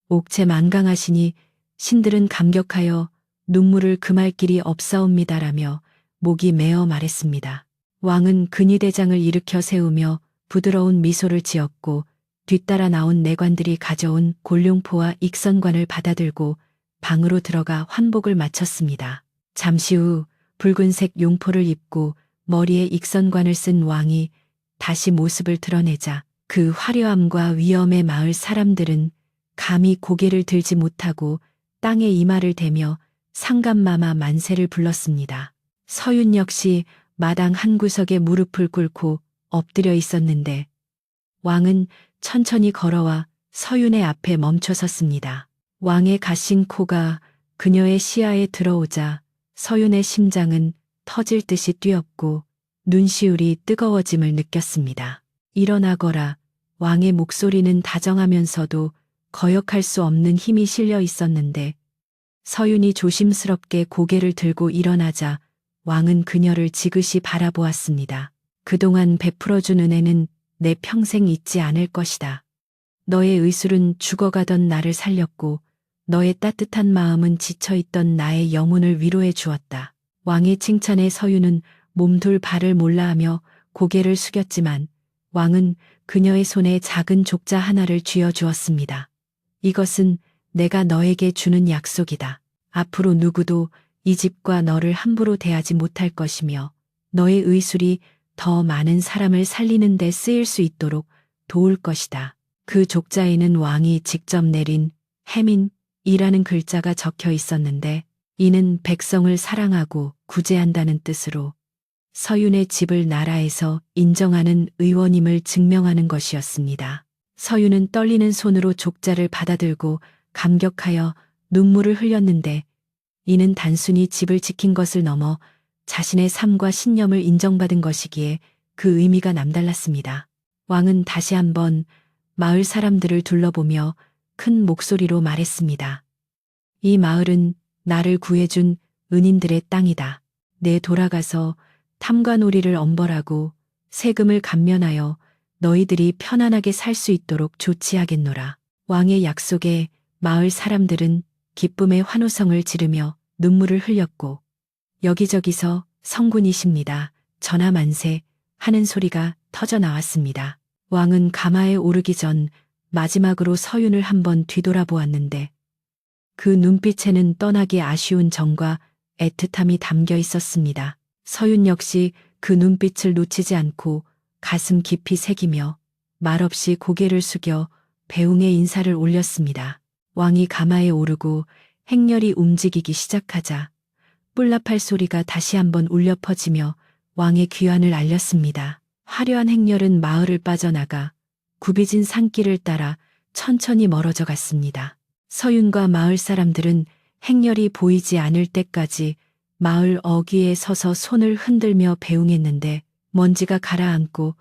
옥체 만강하시니 신들은 감격하여 눈물을 금할 길이 없사옵니다라며 목이 메어 말했습니다. 왕은 근위대장을 일으켜 세우며 부드러운 미소를 지었고 뒤따라 나온 내관들이 가져온 골룡포와 익선관을 받아들고 방으로 들어가 환복을 마쳤습니다. 잠시 후 붉은색 용포를 입고 머리에 익선관을 쓴 왕이 다시 모습을 드러내자 그 화려함과 위엄의 마을 사람들은 감히 고개를 들지 못하고 땅에 이마를 대며 상감마마 만세를 불렀습니다. 서윤 역시 마당 한 구석에 무릎을 꿇고 엎드려 있었는데 왕은 천천히 걸어와 서윤의 앞에 멈춰 섰습니다. 왕의 가신 코가 그녀의 시야에 들어오자 서윤의 심장은 터질 듯이 뛰었고 눈시울이 뜨거워짐을 느꼈습니다. 일어나거라. 왕의 목소리는 다정하면서도 거역할 수 없는 힘이 실려 있었는데 서윤이 조심스럽게 고개를 들고 일어나자 왕은 그녀를 지그시 바라보았습니다. 그동안 베풀어준 은혜는 내 평생 잊지 않을 것이다. 너의 의술은 죽어가던 나를 살렸고 너의 따뜻한 마음은 지쳐있던 나의 영혼을 위로해 주었다. 왕의 칭찬에 서윤은 몸둘 바를 몰라하며 고개를 숙였지만 왕은 그녀의 손에 작은 족자 하나를 쥐어 주었습니다. 이것은 내가 너에게 주는 약속이다. 앞으로 누구도 이 집과 너를 함부로 대하지 못할 것이며 너의 의술이 더 많은 사람을 살리는 데 쓰일 수 있도록 도울 것이다. 그 족자에는 왕이 직접 내린 해민이라는 글자가 적혀 있었는데 이는 백성을 사랑하고 구제한다는 뜻으로 서윤의 집을 나라에서 인정하는 의원임을 증명하는 것이었습니다. 서윤은 떨리는 손으로 족자를 받아들고 감격하여 눈물을 흘렸는데 이는 단순히 집을 지킨 것을 넘어 자신의 삶과 신념을 인정받은 것이기에 그 의미가 남달랐습니다. 왕은 다시 한번 마을 사람들을 둘러보며 큰 목소리로 말했습니다. 이 마을은 나를 구해준 은인들의 땅이다. 내 돌아가서 탐관오리를 엄벌하고 세금을 감면하여 너희들이 편안하게 살 수 있도록 조치하겠노라. 왕의 약속에 마을 사람들은 기쁨의 환호성을 지르며 눈물을 흘렸고 여기저기서 성군이십니다. 전하 만세 하는 소리가 터져 나왔습니다. 왕은 가마에 오르기 전 마지막으로 서윤을 한번 뒤돌아보았는데 그 눈빛에는 떠나기 아쉬운 정과 애틋함이 담겨 있었습니다. 서윤 역시 그 눈빛을 놓치지 않고 가슴 깊이 새기며 말없이 고개를 숙여 배웅의 인사를 올렸습니다. 왕이 가마에 오르고 행렬이 움직이기 시작하자 뿔나팔 소리가 다시 한번 울려 퍼지며 왕의 귀환을 알렸습니다. 화려한 행렬은 마을을 빠져나가 굽이진 산길을 따라 천천히 멀어져 갔습니다. 서윤과 마을 사람들은 행렬이 보이지 않을 때까지 마을 어귀에 서서 손을 흔들며 배웅했는데 먼지가 가라앉고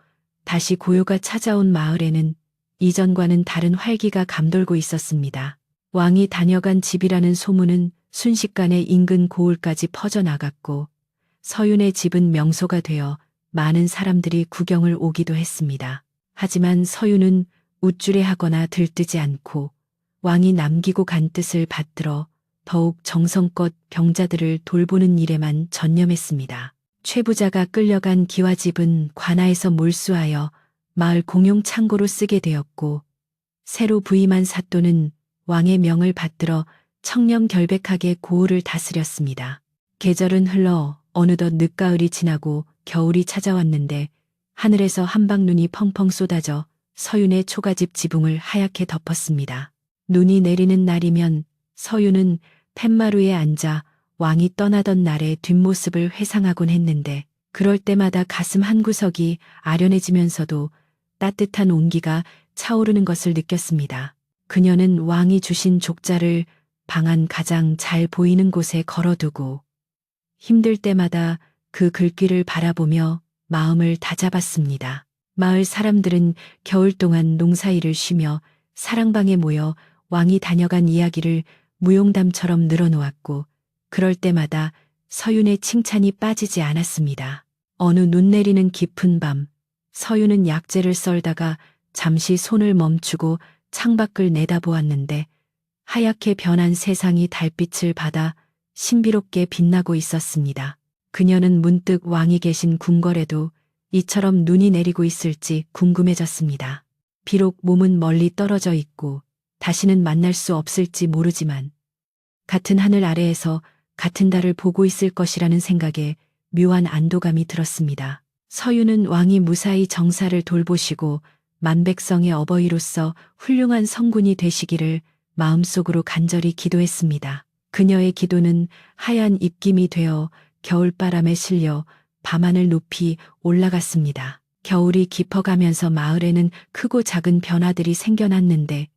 다시 고요가 찾아온 마을에는 이전과는 다른 활기가 감돌고 있었습니다. 왕이 다녀간 집이라는 소문은 순식간에 인근 고을까지 퍼져나갔고 서윤의 집은 명소가 되어 많은 사람들이 구경을 오기도 했습니다. 하지만 서윤은 우쭐해하거나 들뜨지 않고 왕이 남기고 간 뜻을 받들어 더욱 정성껏 병자들을 돌보는 일에만 전념했습니다. 최부자가 끌려간 기와집은 관아에서 몰수하여 마을 공용 창고로 쓰게 되었고 새로 부임한 사또는 왕의 명을 받들어 청렴결백하게 고을을 다스렸습니다. 계절은 흘러 어느덧 늦가을이 지나고 겨울이 찾아왔는데 하늘에서 한방눈이 펑펑 쏟아져 서윤의 초가집 지붕을 하얗게 덮었습니다. 눈이 내리는 날이면 서윤은 팻마루에 앉아 왕이 떠나던 날의 뒷모습을 회상하곤 했는데 그럴 때마다 가슴 한구석이 아련해지면서도 따뜻한 온기가 차오르는 것을 느꼈습니다. 그녀는 왕이 주신 족자를 방 안 가장 잘 보이는 곳에 걸어두고 힘들 때마다 그 글귀를 바라보며 마음을 다잡았습니다. 마을 사람들은 겨울 동안 농사일을 쉬며 사랑방에 모여 왕이 다녀간 이야기를 무용담처럼 늘어놓았고 그럴 때마다 서윤의 칭찬이 빠지지 않았습니다. 어느 눈 내리는 깊은 밤 서윤은 약재를 썰다가 잠시 손을 멈추고 창밖을 내다보았는데 하얗게 변한 세상이 달빛을 받아 신비롭게 빛나고 있었습니다. 그녀는 문득 왕이 계신 궁궐에도 이처럼 눈이 내리고 있을지 궁금해졌습니다. 비록 몸은 멀리 떨어져 있고 다시는 만날 수 없을지 모르지만 같은 하늘 아래에서 같은 달을 보고 있을 것이라는 생각에 묘한 안도감이 들었습니다. 서윤은 왕이 무사히 정사를 돌보시고 만백성의 어버이로서 훌륭한 성군이 되시기를 마음속으로 간절히 기도했습니다. 그녀의 기도는 하얀 입김이 되어 겨울바람에 실려 밤하늘 높이 올라갔습니다. 겨울이 깊어가면서 마을에는 크고 작은 변화들이 생겨났는데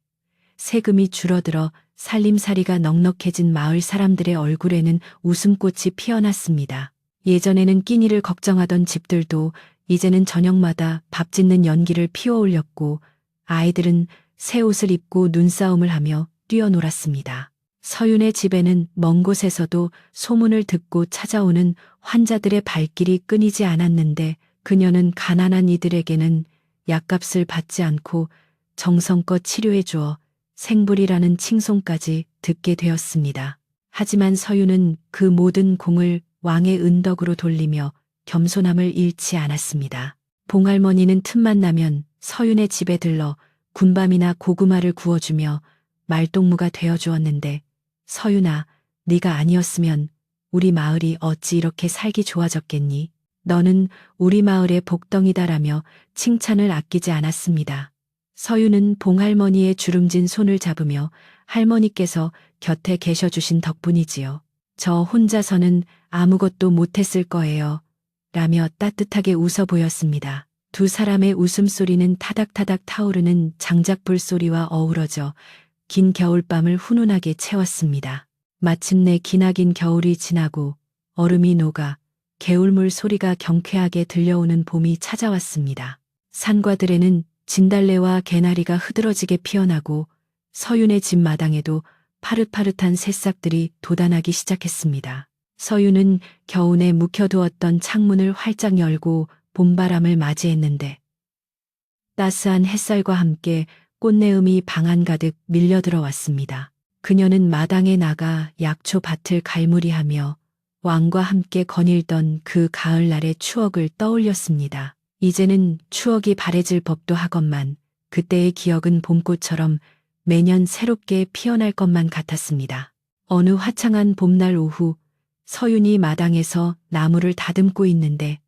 세금이 줄어들어 살림살이가 넉넉해진 마을 사람들의 얼굴에는 웃음꽃이 피어났습니다. 예전에는 끼니를 걱정하던 집들도 이제는 저녁마다 밥 짓는 연기를 피워올렸고 아이들은 새 옷을 입고 눈싸움을 하며 뛰어놀았습니다. 서윤의 집에는 먼 곳에서도 소문을 듣고 찾아오는 환자들의 발길이 끊이지 않았는데 그녀는 가난한 이들에게는 약값을 받지 않고 정성껏 치료해 주어 생불이라는 칭송까지 듣게 되었습니다. 하지만 서윤은 그 모든 공을 왕의 은덕으로 돌리며 겸손함을 잃지 않았습니다. 봉할머니는 틈만 나면 서윤의 집에 들러 군밤이나 고구마를 구워주며 말동무가 되어주었는데 서윤아, 네가 아니었으면 우리 마을이 어찌 이렇게 살기 좋아졌겠니? 너는 우리 마을의 복덩이다라며 칭찬을 아끼지 않았습니다. 서윤은 봉할머니의 주름진 손을 잡으며 할머니께서 곁에 계셔주신 덕분이지요. 저 혼자서는 아무것도 못했을 거예요. 라며 따뜻하게 웃어 보였습니다. 두 사람의 웃음소리는 타닥타닥 타오르는 장작불 소리와 어우러져 긴 겨울밤을 훈훈하게 채웠습니다. 마침내 기나긴 겨울이 지나고 얼음이 녹아 개울물 소리가 경쾌하게 들려오는 봄이 찾아왔습니다. 산과들에는 진달래와 개나리가 흐드러지게 피어나고 서윤의 집 마당에도 파릇파릇한 새싹들이 돋아나기 시작했습니다. 서윤은 겨우내 묵혀두었던 창문을 활짝 열고 봄바람을 맞이했는데 따스한 햇살과 함께 꽃내음이 방 안 가득 밀려들어왔습니다. 그녀는 마당에 나가 약초밭을 갈무리하며 왕과 함께 거닐던 그 가을날의 추억을 떠올렸습니다. 이제는 추억이 바래질 법도 하건만 그때의 기억은 봄꽃처럼 매년 새롭게 피어날 것만 같았습니다. 어느 화창한 봄날 오후 서윤이 마당에서 나무를 다듬고 있는데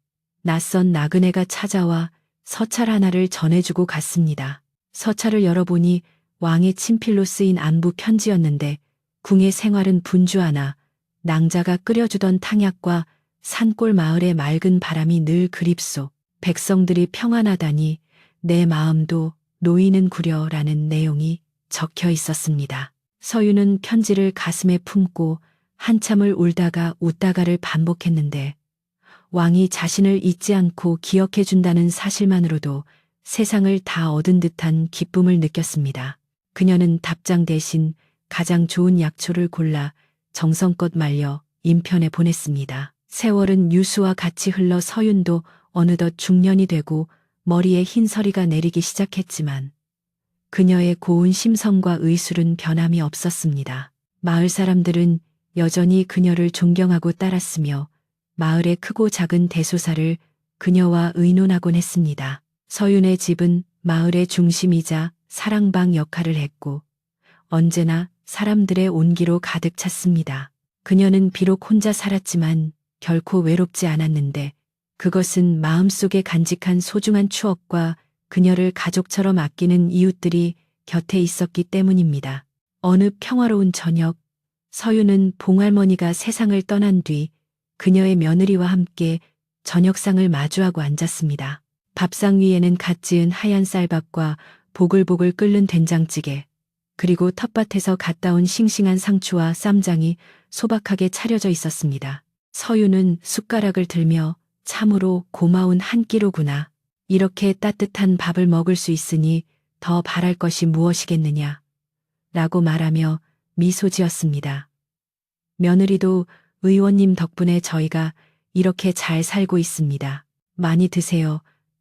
낯선 나그네가 찾아와 서찰 하나를 전해주고 갔습니다. 서찰을 열어보니 왕의 친필로 쓰인 안부 편지였는데 궁의 생활은 분주하나 낭자가 끓여주던 탕약과 산골 마을의 맑은 바람이 늘 그립소. 백성들이 평안하다니 내 마음도 놓이는 구려라는 내용이 적혀 있었습니다. 서윤은 편지를 가슴에 품고 한참을 울다가 웃다가를 반복했는데 왕이 자신을 잊지 않고 기억해 준다는 사실만으로도 세상을 다 얻은 듯한 기쁨을 느꼈습니다. 그녀는 답장 대신 가장 좋은 약초를 골라 정성껏 말려 인편에 보냈습니다. 세월은 유수와 같이 흘러 서윤도 어느덧 중년이 되고 머리에 흰 서리가 내리기 시작했지만 그녀의 고운 심성과 의술은 변함이 없었습니다. 마을 사람들은 여전히 그녀를 존경하고 따랐으며 마을의 크고 작은 대소사를 그녀와 의논하곤 했습니다. 서윤의 집은 마을의 중심이자 사랑방 역할을 했고 언제나 사람들의 온기로 가득 찼습니다. 그녀는 비록 혼자 살았지만 결코 외롭지 않았는데 그것은 마음속에 간직한 소중한 추억과 그녀를 가족처럼 아끼는 이웃들이 곁에 있었기 때문입니다. 어느 평화로운 저녁, 서윤은 봉할머니가 세상을 떠난 뒤 그녀의 며느리와 함께 저녁상을 마주하고 앉았습니다. 밥상 위에는 갓 지은 하얀 쌀밥과 보글보글 끓는 된장찌개, 그리고 텃밭에서 갓 따온 싱싱한 상추와 쌈장이 소박하게 차려져 있었습니다. 서윤은 숟가락을 들며 참으로 고마운 한 끼로구나. 이렇게 따뜻한 밥을 먹을 수 있으니 더 바랄 것이 무엇이겠느냐. 라고 말하며 미소 지었습니다. 며느리도 의원님 덕분에 저희가 이렇게 잘 살고 있습니다. 많이 드세요.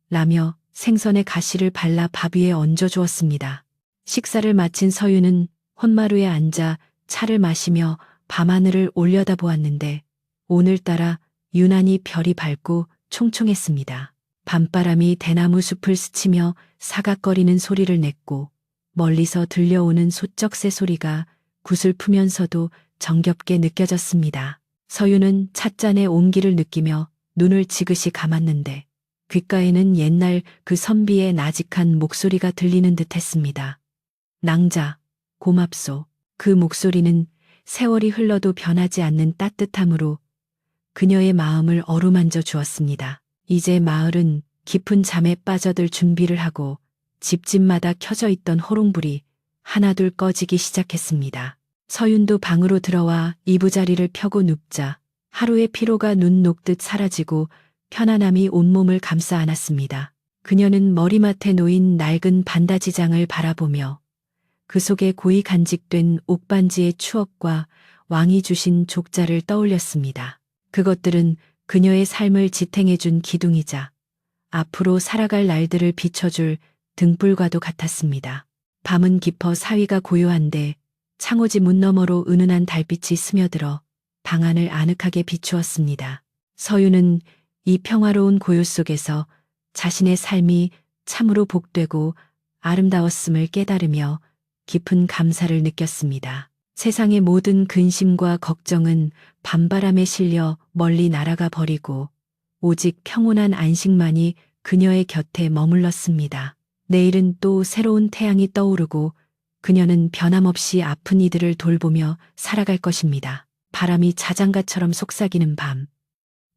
라며 생선에 가시를 발라 밥 위에 얹어 주었습니다. 식사를 마친 서유는 혼마루에 앉아 차를 마시며 밤하늘을 올려다보았는데 오늘따라 유난히 별이 밝고 총총했습니다. 밤바람이 대나무 숲을 스치며 사각거리는 소리를 냈고 멀리서 들려오는 소쩍새 소리가 구슬프면서도 정겹게 느껴졌습니다. 서유는 찻잔의 온기를 느끼며 눈을 지그시 감았는데 귓가에는 옛날 그 선비의 나직한 목소리가 들리는 듯 했습니다. 낭자, 고맙소. 그 목소리는 세월이 흘러도 변하지 않는 따뜻함으로 그녀의 마음을 어루만져 주었습니다. 이제 마을은 깊은 잠에 빠져들 준비를 하고 집집마다 켜져 있던 호롱불이 하나둘 꺼지기 시작했습니다. 서윤도 방으로 들어와 이부자리를 펴고 눕자 하루의 피로가 눈 녹듯 사라지고 편안함이 온몸을 감싸 안았습니다. 그녀는 머리맡에 놓인 낡은 반다지장을 바라보며 그 속에 고이 간직된 옥반지의 추억과 왕이 주신 족자를 떠올렸습니다. 그것들은 그녀의 삶을 지탱해준 기둥이자 앞으로 살아갈 날들을 비춰줄 등불과도 같았습니다. 밤은 깊어 사위가 고요한데 창호지 문 너머로 은은한 달빛이 스며들어 방안을 아늑하게 비추었습니다. 서유는 이 평화로운 고요 속에서 자신의 삶이 참으로 복되고 아름다웠음을 깨달으며 깊은 감사를 느꼈습니다. 세상의 모든 근심과 걱정은 밤바람에 실려 멀리 날아가 버리고 오직 평온한 안식만이 그녀의 곁에 머물렀습니다. 내일은 또 새로운 태양이 떠오르고 그녀는 변함없이 아픈 이들을 돌보며 살아갈 것입니다. 바람이 자장가처럼 속삭이는 밤.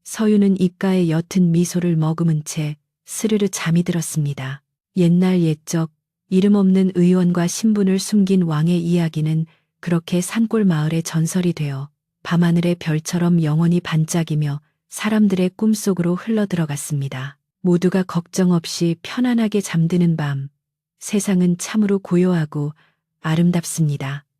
서유는 입가에 옅은 미소를 머금은 채 스르르 잠이 들었습니다. 옛날 옛적 이름 없는 의원과 신분을 숨긴 왕의 이야기는 그렇게 산골 마을의 전설이 되어 밤하늘의 별처럼 영원히 반짝이며 사람들의 꿈속으로 흘러들어갔습니다. 모두가 걱정 없이 편안하게 잠드는 밤, 세상은 참으로 고요하고 아름답습니다.